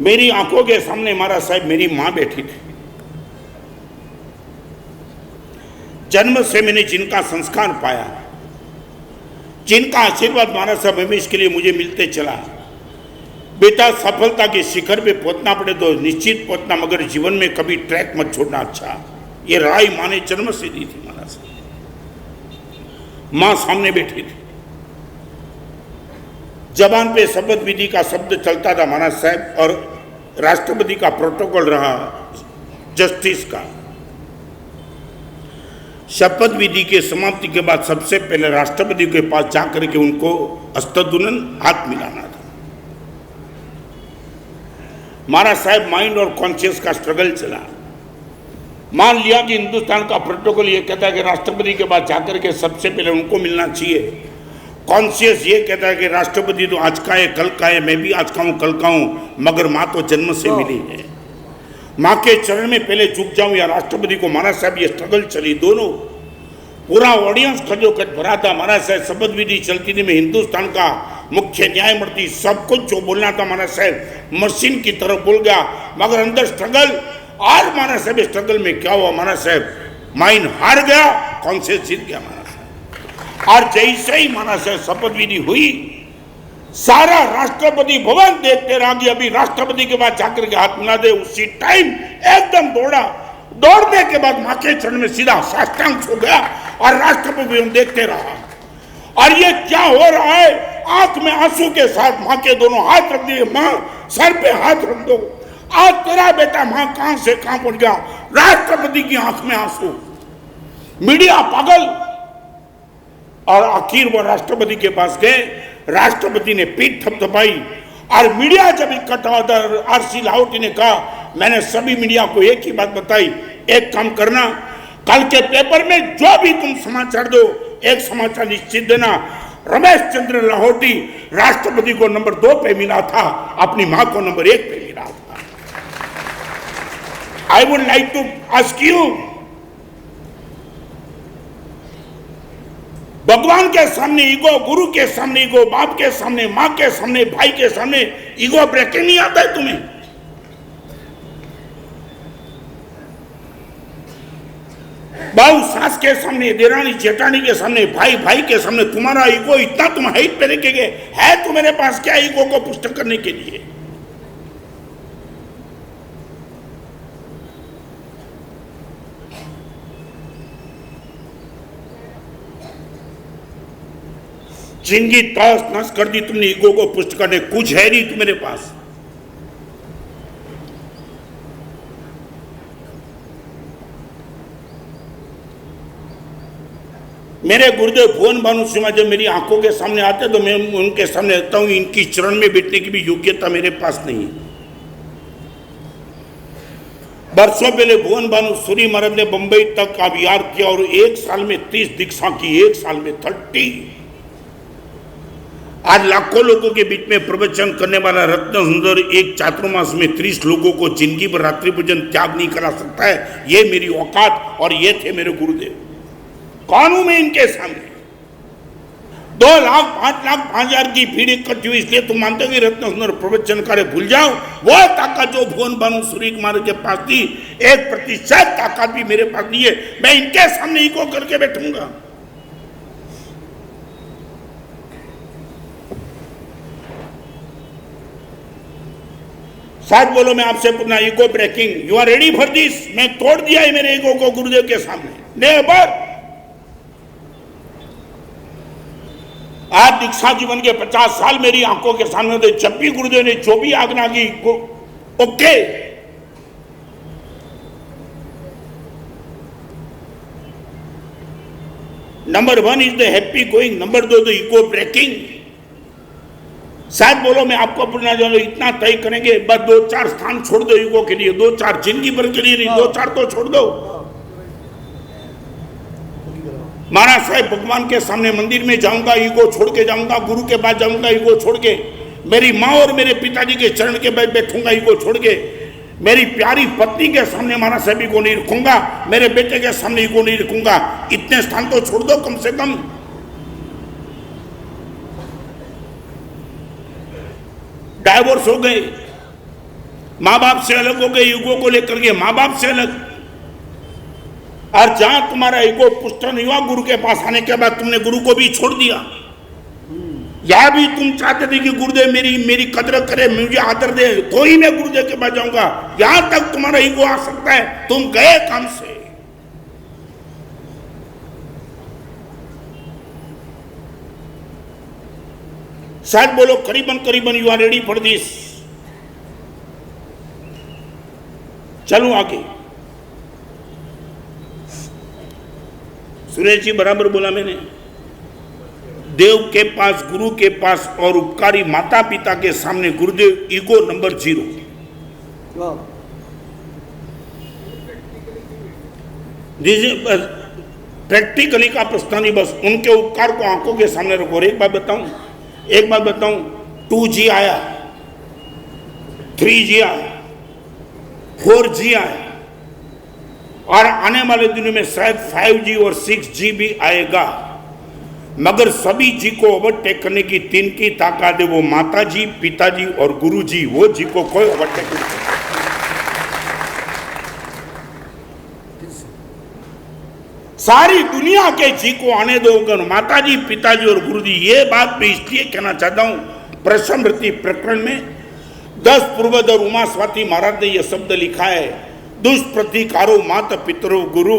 मेरी आंखों के सामने महाराज साहब मेरी मां बैठी थी। जन्म से मैंने जिनका संस्कार पाया, जिनका आशीर्वाद महाराज साहब हमेशा के लिए मुझे मिलते चला, बेटा सफलता के शिखर पे पहुंचना पड़े तो निश्चित पहुंचना, मगर जीवन में कभी ट्रैक मत छोड़ना। अच्छा, ये राय मां ने जन्म से दी थी महाराज साहब। मां सामने बैठी थी, जबान पे शपथ विधि का शब्द चलता था महाराज साहब, और राष्ट्रपति का प्रोटोकॉल रहा जस्टिस का। शपथ विधि के समाप्ति के बाद सबसे पहले राष्ट्रपति के पास जाकर के उनको हस्तधूलन, हाथ मिलाना था। महाराज साहब माइंड और कॉन्शियस का स्ट्रगल चला। मान लिया कि हिंदुस्तान का प्रोटोकॉल ये कहता है कि राष्ट्रपति के पास जाकर के सबसे पहले उनको मिलना चाहिए। कॉन्शियस ये कहता है कि राष्ट्रपति तो आज का है, कल का है, मैं भी आज का हूं, कल का हूं, मगर मां तो जन्म से मिली है। मां के चरण में पहले झुक जाऊं या राष्ट्रपति को। महाराज साहब ये स्ट्रगल चली, दोनों, पूरा ऑडियंस खजोखज भरा था। महाराज साहब शपथ विधि चलती थी, मैं हिंदुस्तान का मुख्य न्यायमूर्ति, सब कुछ जो बोलना था महाराज साहब मशीन की तरफ बोल गया, मगर अंदर स्ट्रगल। और महाराज साहब स्ट्रगल में क्या हुआ, महाराज साहब माइंड हार गया, कॉन्शियस जीत गया महाराज साहब। और जैसे ही माना से शपथ विधि हुई, सारा राष्ट्रपति भवन देखते रहा कि अभी राष्ट्रपति के बाद जाकर के हाथ मिला दे। उसी टाइम एकदम दौड़ा, दौड़ने के बाद मां के चरण में सीधा साष्टांग हो गया और राष्ट्रपति भवन देखते रहा। और ये क्या हो रहा है? आंख में आंसू के साथ मां के दोनों हाथ रख दिए। मां, सर पे हाथ रख दो, आज तेरा बेटा। मां कहां से कहां पहुंच गया, राष्ट्रपति की आंख में आंसू। मीडिया पागल। और आखिर वो राष्ट्रपति के पास गए, राष्ट्रपति ने पीठ थपथपाई और मीडिया जब इकट्ठा हुआ, आरसी लाहौटी ने कहा, मैंने सभी मीडिया को एक ही बात बताई, एक काम करना, कल के पेपर में जो भी तुम समाचार दो, एक समाचार निश्चित देना, रमेश चंद्र लाहौटी राष्ट्रपति को नंबर 2 पे मिला था, अपनी मां को नंबर 1 पे मिला था। I would like to ask you, भगवान के सामने ईगो, गुरु के सामने ईगो, बाप के सामने, मां के सामने, भाई के सामने ईगो ब्रेकिंग नहीं आता है तुम्हें? बाऊ सास के सामने, देरानी जेठानी के सामने, भाई भाई के सामने तुम्हारा ईगो इतना तुम हाइट पे रखेंगे? है तुम्हारे पास क्या ईगो को पुष्ट करने के लिए? जिंदगी तहस नहस कर दी तुमने ईगो को पुष्ट करने। कुछ है नहीं तुम्हारे पास। मेरे गुरुदेव भुवन भानु सिंह जब मेरी आंखों के सामने आते तो मैं उनके सामने रहता हूं, इनकी चरण में बैठने की भी योग्यता मेरे पास नहीं है। वर्षों पहले भुवन भानु सूरी महाराज ने बंबई तक अभियान किया और 1 साल में 30 दीक्षा की, 1 साल में 30। आज लाखों लोगों के बीच में प्रवचन करने वाला रत्न सुंदर एक चातुर्मास में 30 लोगों को जिंदगी भर रात्रि भोजन त्याग नहीं करा सकता है। ये मेरी औकात और ये थे मेरे गुरुदेव। कौन हूं मैं इनके सामने? 2 लाख 5 लाख 5,000 की भीड़ इकट्ठी हुई, इसलिए तुम मानते हो कि रत्न सुंदर प्रवचन करे? भूल जाओ, वो ताकत जो भुवन भानु सूरी महाराज के पास थी, 1% ताकत भी मेरे पास नहीं है। मैं इनके सामने इको करके बैठूंगा? साथ बोलो, मैं आपसे पूछना, ego breaking, you are ready for this? मैं तोड़ दिया है मेरे ईगो को गुरुदेव के सामने। नेवर। आज दीक्षा जीवन के 50 साल मेरी आंखों के सामने थे। जब भी गुरुदेव ने जो भी आज्ञा की, okay. Number 1 is the happy going, number 2 the ego breaking. शायद बोलो, मैं आपको पूछना चाहूँ, इतना तय करेंगे बस 2-4 स्थान छोड़ दो ईगो के लिए, 2-4 जिंदगी भर के लिए नहीं, 2-4 तो छोड़ दो। महाराज साहब, भगवान के सामने मंदिर में जाऊंगा, ईगो छोड़ के जाऊंगा, गुरु के पास जाऊंगा, ईगो छोड़ के, मेरी माँ और मेरे पिताजी के चरण के बाद बैठूंगा ईगो छोड़ के, मेरी प्यारी पत्नी के सामने महाराज साहब ईगो नहीं रखूंगा, मेरे बेटे के सामने ईगो नहीं रखूंगा। इतने स्थान तो छोड़ दो कम से कम। डाइवोर्स हो गए, माँ बाप से अलग हो गए, ईगो को लेकर के माँ बाप से अलग। और जहां तुम्हारा ईगो पुष्ट नहीं हुआ, गुरु के पास आने के बाद तुमने गुरु को भी छोड़ दिया। या भी तुम चाहते थे कि गुरुदेव मेरी कदर करे, मुझे आदर दे, तो ही मैं गुरुदेव के पास जाऊंगा। यहां तक तुम्हारा ईगो आ सकता है, तुम गए काम से। शायद बोलो, करीबन you are ready for this. चलूं आगे। सुरेश जी बराबर बोला मैंने। देव के पास, गुरु के पास और उपकारी माता पिता के सामने गुरुदेव ईगो नंबर 0। प्रैक्टिकली का प्रश्न नहीं, बस उनके उपकार को आंखों के सामने रखो। और एक बात बताऊं, 2G आया, 3G आया, 4G आया, और आने वाले दिनों में शायद 5G और 6G भी आएगा। मगर सभी जी को ओवरटेक करने की 3 की ताकत है, वो माता जी, पिताजी और गुरु जी। वो जी को कोई ओवरटेक नहीं कर। सारी दुनिया के जी को आने दो। माता जी, पिताजी और गुरु जी, ये बात मैं इसलिए कहना चाहता हूं, प्रसमृति प्रकरण में 10 पूर्वधर उमा स्वाति महाराज ने यह शब्द लिखा है, दुष्प्रतिकारो माता पितरो गुरु।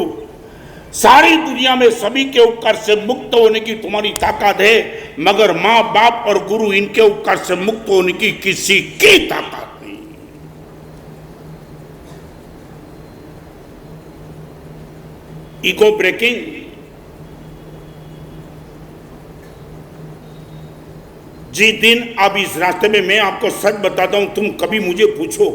सारी दुनिया में सभी के उपकार से मुक्त होने की तुम्हारी ताकत है, मगर मां बाप और गुरु इनके उपकार से मुक्त होने की किसी की ताकत नहीं। Ego breaking. जिस दिन आप इस रास्ते में, मैं आपको सच बताता हूं, तुम कभी मुझे पूछो,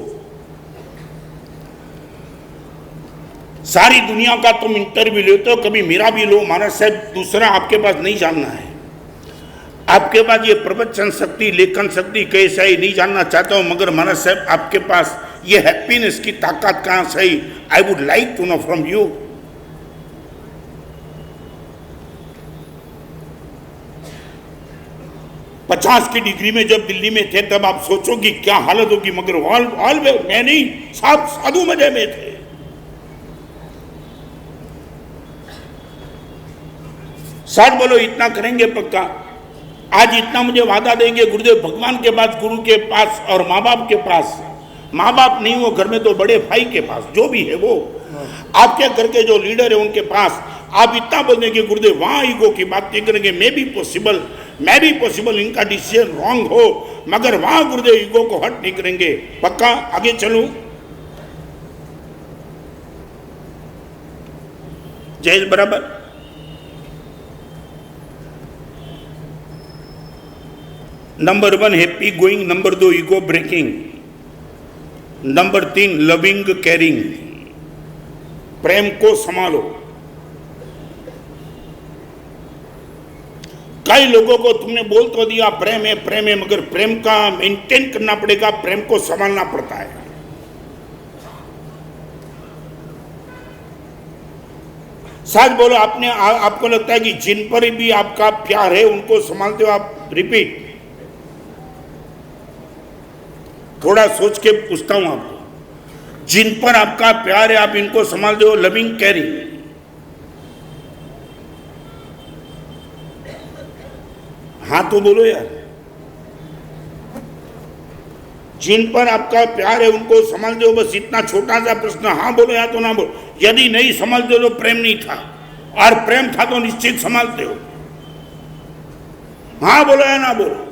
सारी दुनिया का तुम इंटरव्यू लेते हो, कभी मेरा भी लो, महाराज साहब दूसरा आपके पास नहीं जानना है। आपके पास ये प्रवचन शक्ति, लेखन शक्ति कैसा ही नहीं जानना चाहता हूं, मगर महाराज साहब आपके पास ये हैप्पीनेस की ताकत कहां से आई, I would like to know from you. पचास की डिग्री में जब दिल्ली में थे तब आप सोचोगे क्या हालत होगी, मगर हॉल में मैं नहीं, सब साधु मजे में थे। सच बोलो, इतना करेंगे पक्का? आज इतना मुझे वादा देंगे गुरुदेव, भगवान के पास, गुरु के पास और माँ बाप के पास, माँ बाप नहीं हो घर में तो बड़े भाई के पास, जो भी है वो, आपके घर के जो लीडर है उनके पास, आप इतना बोल देंगे गुरुदेव, वहां ईगो की बात नहीं करेंगे, मैं भी पॉसिबल इनका डिसीजन रॉन्ग हो, मगर वहां गुरुदेव ईगो को हट नहीं करेंगे। पक्का? आगे चलूं? जय बराबर। Number 1 happy going, number 2 ego breaking, number 3 loving caring, प्रेम को संभालो। कई लोगों को तुमने बोल तो दिया प्रेम है, मगर प्रेम का मेंटेन करना पड़ेगा, प्रेम को संभालना पड़ता है। सच बोलो, आपको लगता है कि जिन पर भी आपका प्यार है उनको संभालते हो आप? रिपीट, थोड़ा सोच के पूछता हूं आपको, जिन पर आपका प्यार है आप इनको संभालते हो? Loving caring. हाँ तो बोलो यार, जिन पर आपका प्यार है उनको संभालते हो? बस इतना छोटा सा प्रश्न, हाँ बोलो या तो ना बोलो। यदि नहीं संभालते तो प्रेम नहीं था, और प्रेम था तो निश्चित संभालते हो। हाँ बोलो या ना बोलो?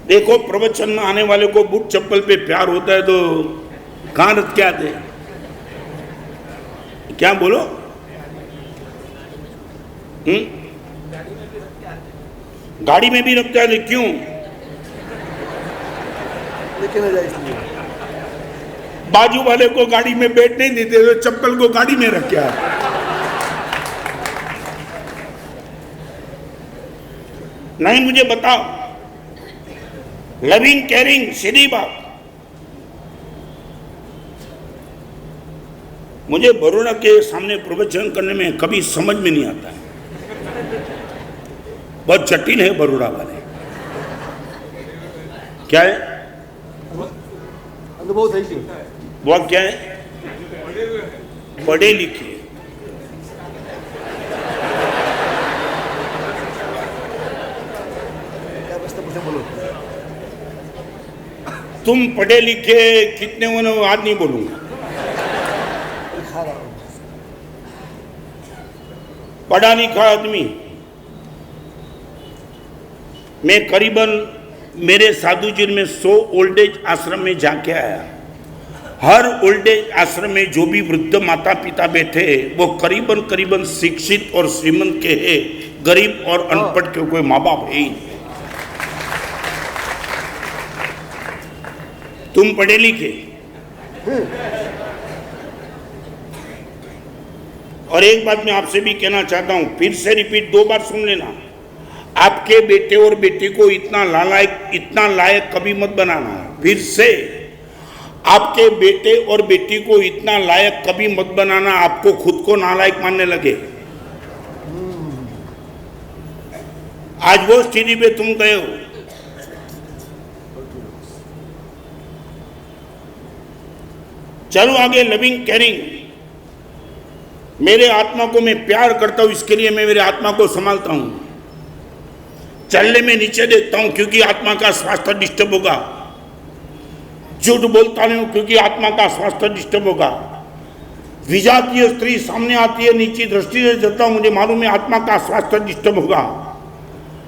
देखो, प्रवचन में आने वाले को बूट चप्पल पे प्यार होता है तो कहां रख के आते? क्या बोलो? गाड़ी में भी रखते हैं? क्यों? बाजू वाले को गाड़ी में बैठ नहीं देते तो चप्पल को गाड़ी में रख के आते। नहीं, मुझे बताओ, लविंग केयरिंग सीधी बात। मुझे बरोड़ा के सामने प्रवचन करने में कभी समझ में नहीं आता है, बहुत जटिल है बरोड़ा वाले। क्या है अनुभव सही है? वो क्या है? पढ़े लिखे। बोलो, तुम पढ़े लिखे कितने होने आज नहीं बोलूंगा। पढ़ा लिखा आदमी, मैं करीबन मेरे साधु जी में 100 ओल्ड एज आश्रम में जाके आया। हर ओल्ड एज आश्रम में जो भी वृद्ध माता पिता बैठे वो करीबन शिक्षित और श्रीमंत के हैं, गरीब और अनपढ़ के कोई माँ बाप है ही नहीं। तुम पढ़े लिखे, और एक बात मैं आपसे भी कहना चाहता हूं, फिर से रिपीट, 2 बार सुन लेना। आपके बेटे और बेटी को इतना लायक कभी मत बनाना। फिर से, आपके बेटे और बेटी को इतना लायक कभी मत बनाना आपको खुद को नालायक मानने लगे। आज वो स्थिति पे तुम गए हो। चलो आगे, लविंग केयरिंग। मेरे आत्मा को मैं प्यार करता हूं, इसके लिए मैं मेरे आत्मा को संभालता हूं। चलने में नीचे देखता हूं क्योंकि आत्मा का स्वास्थ्य डिस्टर्ब होगा। झूठ बोलता नहीं हूं क्योंकि आत्मा का स्वास्थ्य डिस्टर्ब होगा। विजातीय स्त्री सामने आती है, नीची दृष्टि से चलता हूं, मुझे मालूम है आत्मा का स्वास्थ्य डिस्टर्ब होगा।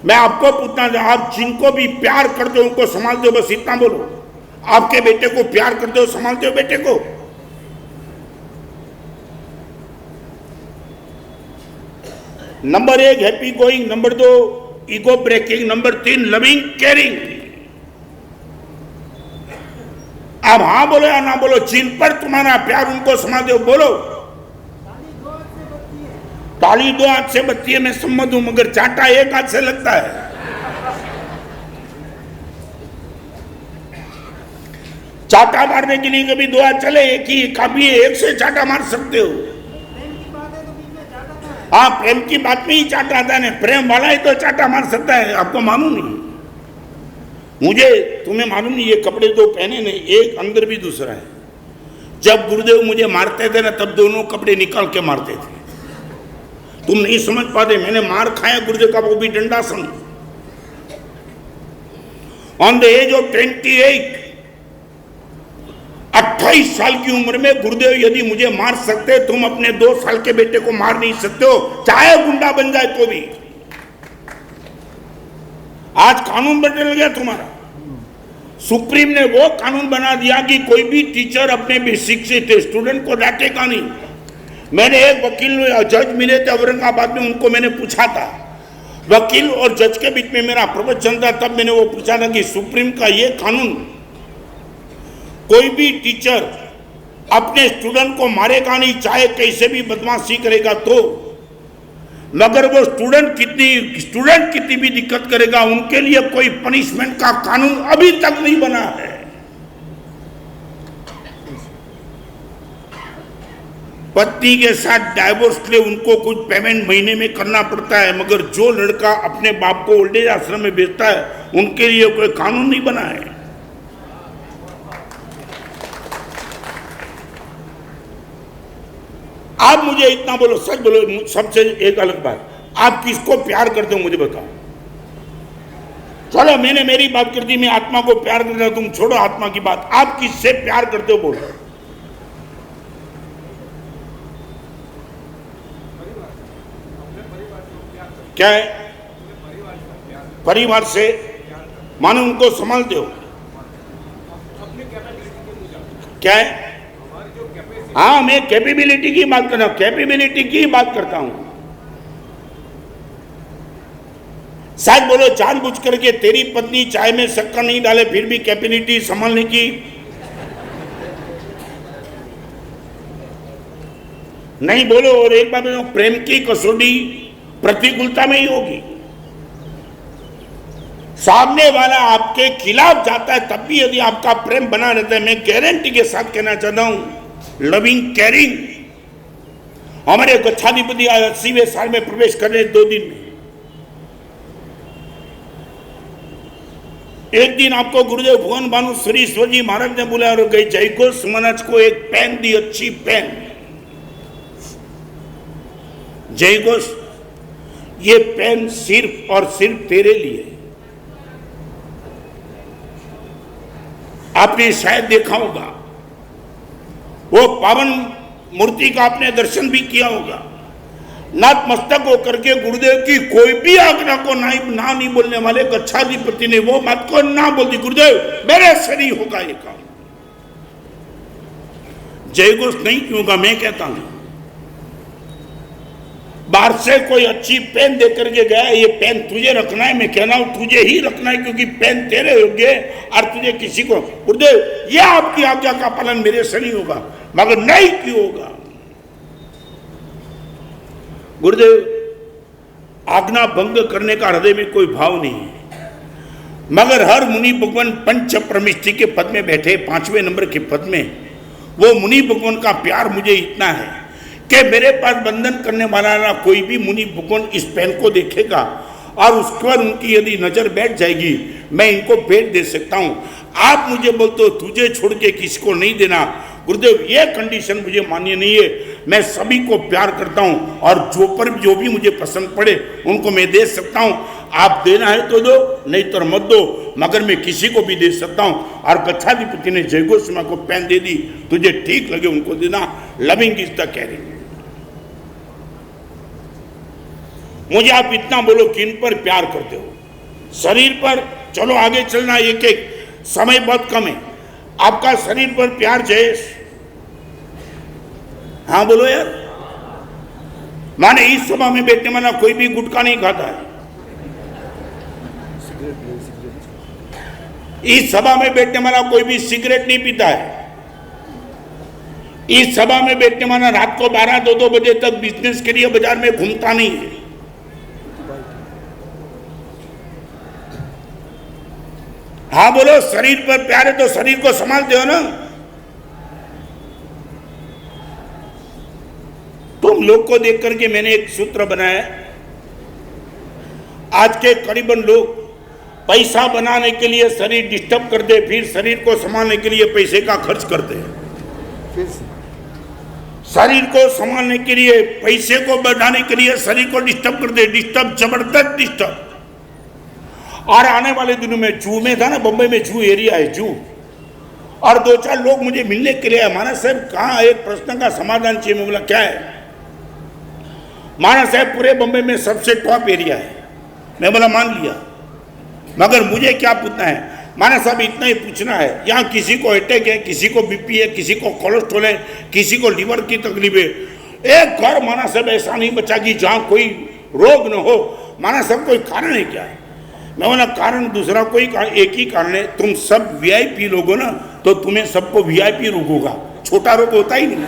मैं आपको पूछना चाहता, आप जिनको भी प्यार करते हो उनको संभालते हो, बस इतना बोलो। आपके बेटे को प्यार करते हो, संभालते हो बेटे को? Number 1 happy going, number 2 ego breaking, number 3 loving caring. अब हाँ बोलो या ना बोलो, जिन पर तुम्हारा प्यार उनको संभालते हो, बोलो। ताली 2 हाथ से बजती है, मैं सम्मत हूं, मगर चाटा 1 हाथ से लगता है। चाटा मारने के लिए कभी 2 हाथ चले, एक ही काफी है, 1 से चाटा मार सकते हो। हाँ, प्रेम की बात में ही चाटा आता है, प्रेम वाला ही तो चाटा मार सकता है। आपको मालूम नहीं, मुझे तुम्हें मालूम नहीं, ये कपड़े दो पहने नहीं, एक अंदर भी दूसरा है। जब गुरुदेव मुझे मारते थे ना, तब दोनों कपड़े निकाल के मारते थे। तुम नहीं समझ पाते, मैंने मार खाया गुरुदेव का, वो भी डंडासन। ऑन द एज ऑफ 28 साल की उम्र में गुरुदेव यदि मुझे मार सकते, तुम अपने 2 साल के बेटे को मार नहीं सकते हो, चाहे गुंडा बन जाए तो भी। आज कानून बदल गया तुम्हारा। सुप्रीम ने वो कानून बना दिया कि कोई भी टीचर अपने बेसिक से स्टूडेंट को डांटेगा नहीं। मैंने एक वकील जज मिले थे औरंगाबाद में, उनको मैंने पूछा था, वकील और जज के बीच में मेरा प्रवचन था, तब मैंने वो पूछा था कि सुप्रीम का ये कानून, कोई भी टीचर अपने स्टूडेंट को मारेगा नहीं, चाहे कैसे भी बदमाशी करेगा तो, मगर वो स्टूडेंट कितनी भी दिक्कत करेगा, उनके लिए कोई पनिशमेंट का कानून अभी तक नहीं बना है। पत्नी के साथ डाइवोर्स के लिए उनको कुछ पेमेंट महीने में करना पड़ता है, मगर जो लड़का अपने बाप को ओल्ड एज आश्रम में भेजता है, उनके लिए कोई कानून नहीं बना है। आप मुझे इतना बोलो, सच बोलो, सबसे एक अलग बात, आप किसको प्यार करते हो मुझे बताओ। चलो मैंने मेरी बात कर दी, मैं आत्मा को प्यार करता हूं, तुम छोड़ो आत्मा की बात, आप किससे प्यार करते हो बोलो। क्या है? परिवार से, मानो उनको संभालते हो। क्या है? हाँ, मैं कैपेबिलिटी की बात कर रहा हूं, कैपेबिलिटी की बात करता हूं। शायद बोलो जानबूझ करके तेरी पत्नी चाय में शक्कर नहीं डाले, फिर भी कैपेबिलिटी संभालने की नहीं बोलो। और एक बात बोलो, प्रेम की कसौटी प्रतिकूलता में ही होगी। सामने वाला आपके खिलाफ जाता है, तब भी यदि आपका प्रेम बना रहता है, मैं गारंटी के साथ कहना चाहता हूं, लविंग केयरिंग। हमारे गच्छाधिपति 80वें साल में प्रवेश कर रहे 2 दिन में। एक दिन आपको गुरुदेव भुवन भानु सुरीश्वर जी महाराज ने बुलाया और गई जयघोष महाराज को एक पेन दी, अच्छी पेन। जयघोष, ये पेन सिर्फ और सिर्फ तेरे लिए। आपने शायद देखा होगा, वो पावन मूर्ति का आपने दर्शन भी किया होगा। नतमस्तक होकर के गुरुदेव की कोई भी आज्ञा को ना नहीं बोलने वाले गच्छाधिपति ने वो बात को ना बोल दी, गुरुदेव मेरे से नहीं होगा ये काम। जयघोष नहीं क्यों होगा, मैं कहता हूं। बाहर से कोई अच्छी पेन दे करके गया, ये पेन तुझे रखना है, मैं कहना हूं तुझे ही रखना है, क्योंकि पेन तेरे योग्य और तुझे किसी को, गुरुदेव ये आपकी आज्ञा का पालन मेरे से नहीं होगा, मगर नहीं क्यों होगा। गुरुदेव आज्ञा भंग करने का हृदय में कोई भाव नहीं है, मगर हर मुनि भगवान पंच परमिष्टि के पद में बैठे 5वें नंबर के पद में, वो मुनि भगवान का प्यार मुझे इतना है कि मेरे पास बंधन करने वाला ना कोई भी मुनि भगवान इस पेन को देखेगा और उसके बाद उनकी यदि नजर बैठ जाएगी मैं इनको भेंट दे सकता हूं। आप मुझे बोलते हो तुझे छोड़ के किसी को नहीं देना, गुरुदेव ये कंडीशन मुझे मान्य नहीं है। मैं सभी को प्यार करता हूं और जो भी मुझे पसंद पड़े उनको मैं दे सकता हूं। आप देना है तो दो, नहीं तो मत दो, मगर मैं किसी को भी दे सकता हूं। और गच्छाधिपति ने जय गोस्वामी को पेन दे दी, तुझे ठीक लगे उनको देना। Loving is the carrying. मुझे आप इतना बोलो किन पर प्यार करते हो? शरीर पर चलो आगे चलना, एक एक समय बहुत कम है। आपका शरीर पर प्यार जयेश? हाँ बोलो यार। माने इस सभा में बैठने वाला कोई भी गुटखा नहीं खाता है। इस सभा में बैठने वाला कोई भी सिगरेट नहीं पीता है। इस सभा में बैठने वाला रात को 12-2 बजे तक बिजनेस के लिए बाजार में घूमता नहीं है। हाँ बोलो, शरीर पर प्यार है तो शरीर को संभालते हो ना। तुम लोग को देख करके मैंने एक सूत्र बनाया। आज के करीबन लोग पैसा बनाने के लिए शरीर डिस्टर्ब करते, फिर शरीर को संभालने के लिए पैसे का खर्च करते हैं। शरीर को संभालने के लिए, पैसे को बढ़ाने के लिए शरीर को डिस्टर्ब करते, डिस्टर्ब, जबरदस्त डिस्टर्ब। और आने वाले दिनों में जू में था ना, बंबई में जू एरिया है, जू, और 2-4 लोग मुझे मिलने के लिए, माना साहब कहाँ एक प्रश्न का समाधान चाहिए। मैं बोला क्या है? माना साहब पूरे बंबई में सबसे टॉप एरिया है। मैं बोला मान लिया, मगर मुझे क्या पूछना है? माना साहब इतना ही पूछना है, यहाँ किसी को अटैक है, किसी को बीपी है, किसी को कोलेस्ट्रॉल है, किसी को लीवर की तकलीफ है। एक घर माना साहब ऐसा नहीं बचा कि जहाँ कोई रोग न हो। माना साहब कोई कारण है क्या? मैं बोला कारण दूसरा कोई कारण, एक ही कारण है, तुम सब वीआईपी लोग हो ना, तो तुम्हें सबको वीआईपी रोग होगा, छोटा रोग होता ही नहीं।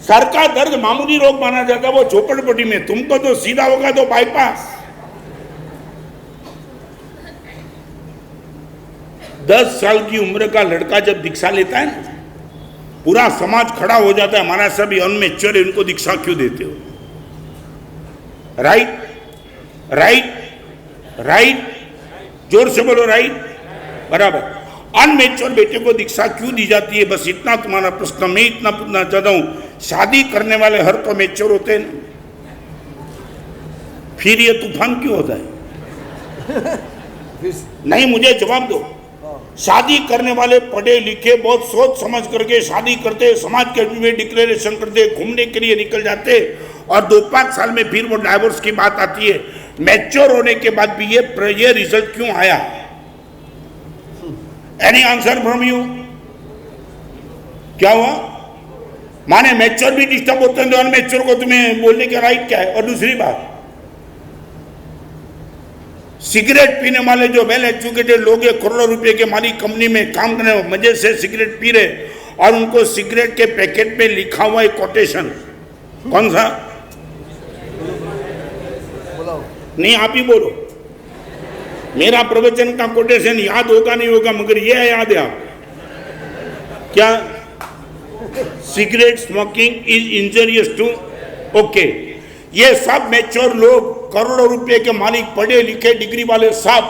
सर का दर्द मामूली रोग माना जाता है वो झोपड़पट्टी में, तुमको तो सीधा होगा तो बाईपास। 10 साल की उम्र का लड़का जब दीक्षा लेता है ना, पूरा समाज खड़ा हो जाता है, हमारा सभी अनमेच्योर है, उनको दीक्षा क्यों देते हो? राइट, राइट, राइट, जोर से बोलो राइट, बराबर। अनमेच्योर बेटे को दीक्षा क्यों दी जाती है? बस इतना तुम्हारा प्रश्न। मैं इतना पूछना चाहता हूं, शादी करने वाले हर तो मेच्योर होते हैं ना, फिर ये तूफान क्यों होता है? नहीं, मुझे जवाब दो। शादी करने वाले पढ़े लिखे बहुत सोच समझ करके शादी करते, समाज के में डिक्लेरेशन करते, घूमने के लिए निकल जाते, और 2-5 साल में फिर वो डाइवोर्स की बात आती है। मैच्योर होने के बाद भी ये रिजल्ट क्यों आया? Any answer from you? क्या हुआ? माने मैच्योर भी डिस्टर्ब होते हैं तो अनमैच्योर को तुम्हें बोलने का राइट क्या है? और दूसरी बात, सिगरेट पीने वाले जो वेल एजुकेटेड लोग हैं, करोड़ों रुपए के मालिक, कंपनी में काम करने मजे से सिगरेट पी रहे, और उनको सिगरेट के पैकेट पे लिखा हुआ है कोटेशन, कौन सा? नहीं, आप ही बोलो। मेरा प्रवचन का कोटेशन याद होगा नहीं होगा, मगर ये याद है आप क्या? Cigarette smoking is injurious to, okay. ये सब मैच्योर लोग, करोड़ों रुपए के मालिक, पढ़े लिखे डिग्री वाले सब,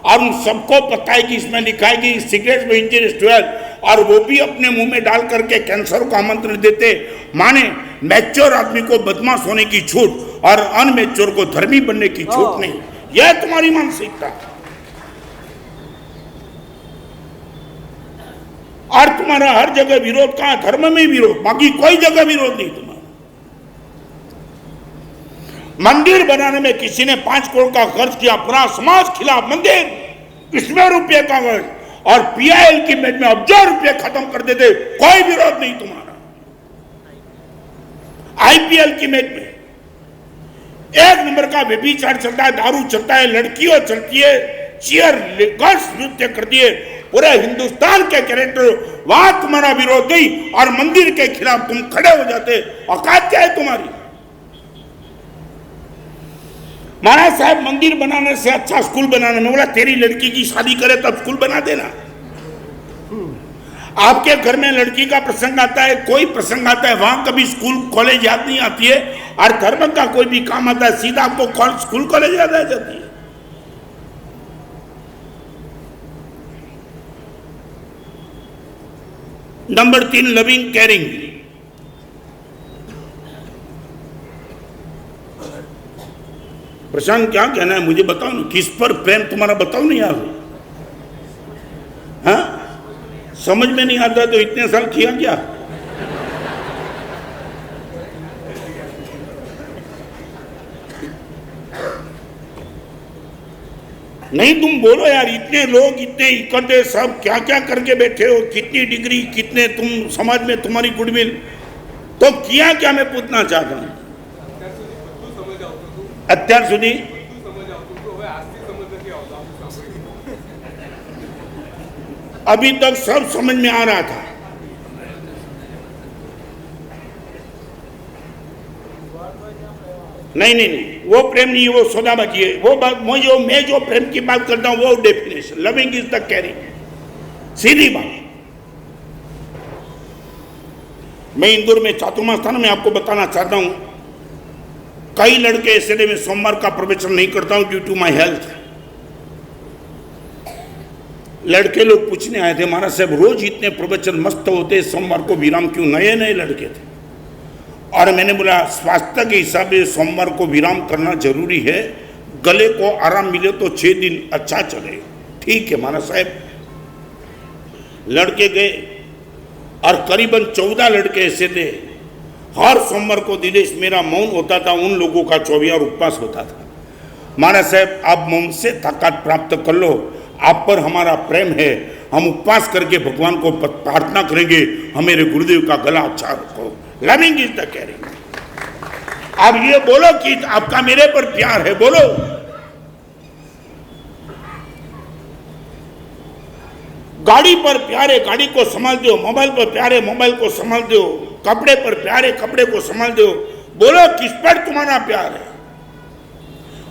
और उन सबको पता है कि इसमें लिखा है कि सिगरेट में इंजरियस टू हेल्थ, और वो भी अपने मुंह में डाल करके कैंसर को आमंत्रण देते। माने मैच्योर आदमी को बदमाश होने की छूट और अनमैच्योर को धर्मी बनने की छूट नहीं। यह तुम्हारी मानसिकता, और तुम्हारा हर जगह विरोध। कहां? धर्म में विरोध, बाकी कोई जगह विरोध नहीं तुम्हारा। मंदिर बनाने में किसी ने 5 करोड़ का खर्च किया, पूरा समाज खिलाफ मंदिर, इसमें रुपये का खर्च, और पीआईएल की मैच में अब्जों रुपये खत्म कर देते, कोई विरोध नहीं तुम्हारा। आईपीएल की मैच में 1 नंबर का व्यभिचार चलता है, दारू चलता है, लड़कियों चलती है, चीयर गर्ल्स नृत्य करती है, पूरे हिंदुस्तान के कैरेक्टर, वहां तुम्हारा विरोध नहीं, और मंदिर के खिलाफ तुम खड़े हो जाते। औकात क्या है तुम्हारी? महाराज साहब मंदिर बनाने से अच्छा स्कूल बनाने में, बोला तेरी लड़की की शादी करे तब स्कूल बना देना। आपके घर में लड़की का प्रसंग आता है, कोई प्रसंग आता है, वहां कभी स्कूल कॉलेज याद नहीं आती है, और धर्म का कोई भी काम आता है सीधा आपको स्कूल कॉलेज याद आ जाती है। Number 3, loving caring. प्रशांत क्या कहना है मुझे बताओ ना, किस पर प्रेम तुम्हारा बताओ नहीं यार। हाँ, समझ में नहीं आता तो इतने साल किया क्या? नहीं तुम बोलो यार, इतने लोग इतने इकट्ठे सब क्या क्या करके बैठे हो, कितनी डिग्री, कितने तुम समाज में तुम्हारी गुडविल, तो किया क्या मैं पूछना चाहता हूं। અત્યાર સુધી अभी तक सब समझ में आ रहा था। नहीं नहीं नहीं, वो प्रेम नहीं, वो सौदाबाजी है। वो बात मैं जो प्रेम की बात करता हूं वो definition, loving is the caring, सीधी बात। मैं इंदौर में चातुर्मा स्थान में आपको बताना चाहता हूं, कई लड़के ऐसे में सोमवार का प्रवचन नहीं करता हूं ड्यू टू माई हेल्थ। लड़के लोग पूछने आए थे, महाराज साहब रोज इतने प्रवचन मस्त होते, सोमवार को विराम क्यों? नए नए लड़के थे। और मैंने बोला स्वास्थ्य के हिसाब से सोमवार को विराम करना जरूरी है, गले को आराम मिले तो 6 दिन अच्छा चले। ठीक है महाराज साहब। लड़के गए और करीबन 14 लड़के ऐसे थे, हर सोमवार को दिनेश मेरा मौन होता था, उन लोगों का 24 उपवास होता था। महाराज साहब आप मौन से ताकत प्राप्त कर लो, आप पर हमारा प्रेम है, हम उपवास करके भगवान को प्रार्थना करेंगे, हमारे गुरुदेव का गला अच्छा रखो। Loving is the caring. आप ये बोलो कि आपका मेरे पर प्यार है, बोलो। गाड़ी पर प्यार है, गाड़ी को संभाल दो। मोबाइल पर प्यार है, मोबाइल को संभाल दो। कपड़े पर प्यार है, कपड़े को संभाल दो। बोलो किस पर तुम्हारा प्यार है?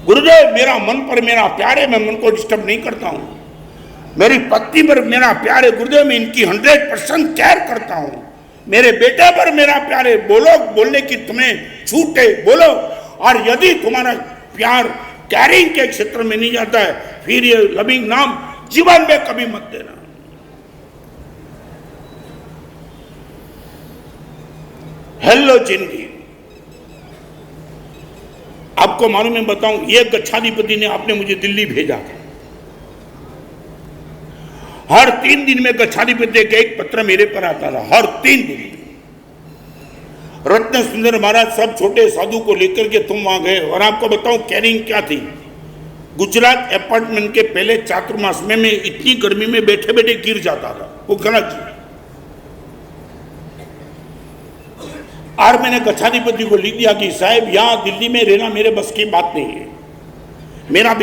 गुरुदेव मेरा मन पर मेरा प्यार है, मैं मन को डिस्टर्ब नहीं करता हूं। मेरी पत्नी पर मेरा प्यार है, गुरुदेव मैं इनकी 100% केयर करता हूं। मेरे बेटे पर मेरा प्यार है, बोलो। बोलने की तुम्हें छूट है, बोलो। और यदि तुम्हारा प्यार कैरिंग के क्षेत्र में नहीं जाता है, फिर ये लविंग नाम जीवन में कभी मत देना। हेलो जिंदगी, आपको मालूम है बताऊं, ये गच्छाधिपति ने आपने मुझे दिल्ली भेजा था। हर 3 दिन में गच्छाधिपति का एक पत्र मेरे पर आता था, हर 3 दिन। रत्न सुंदर महाराज सब छोटे साधु को लेकर के तुम वहां गए। और आपको बताऊं कैरिंग क्या थी। गुजरात अपार्टमेंट के पहले चातुर्मास में मैं इतनी गर्मी में बैठे बैठे गिर जाता था, वो गलत थी। और मैंने गच्छाधिपति को लिख दिया कि साहब यहाँ दिल्ली में रहना मेरे बस की बात नहीं है। मेरा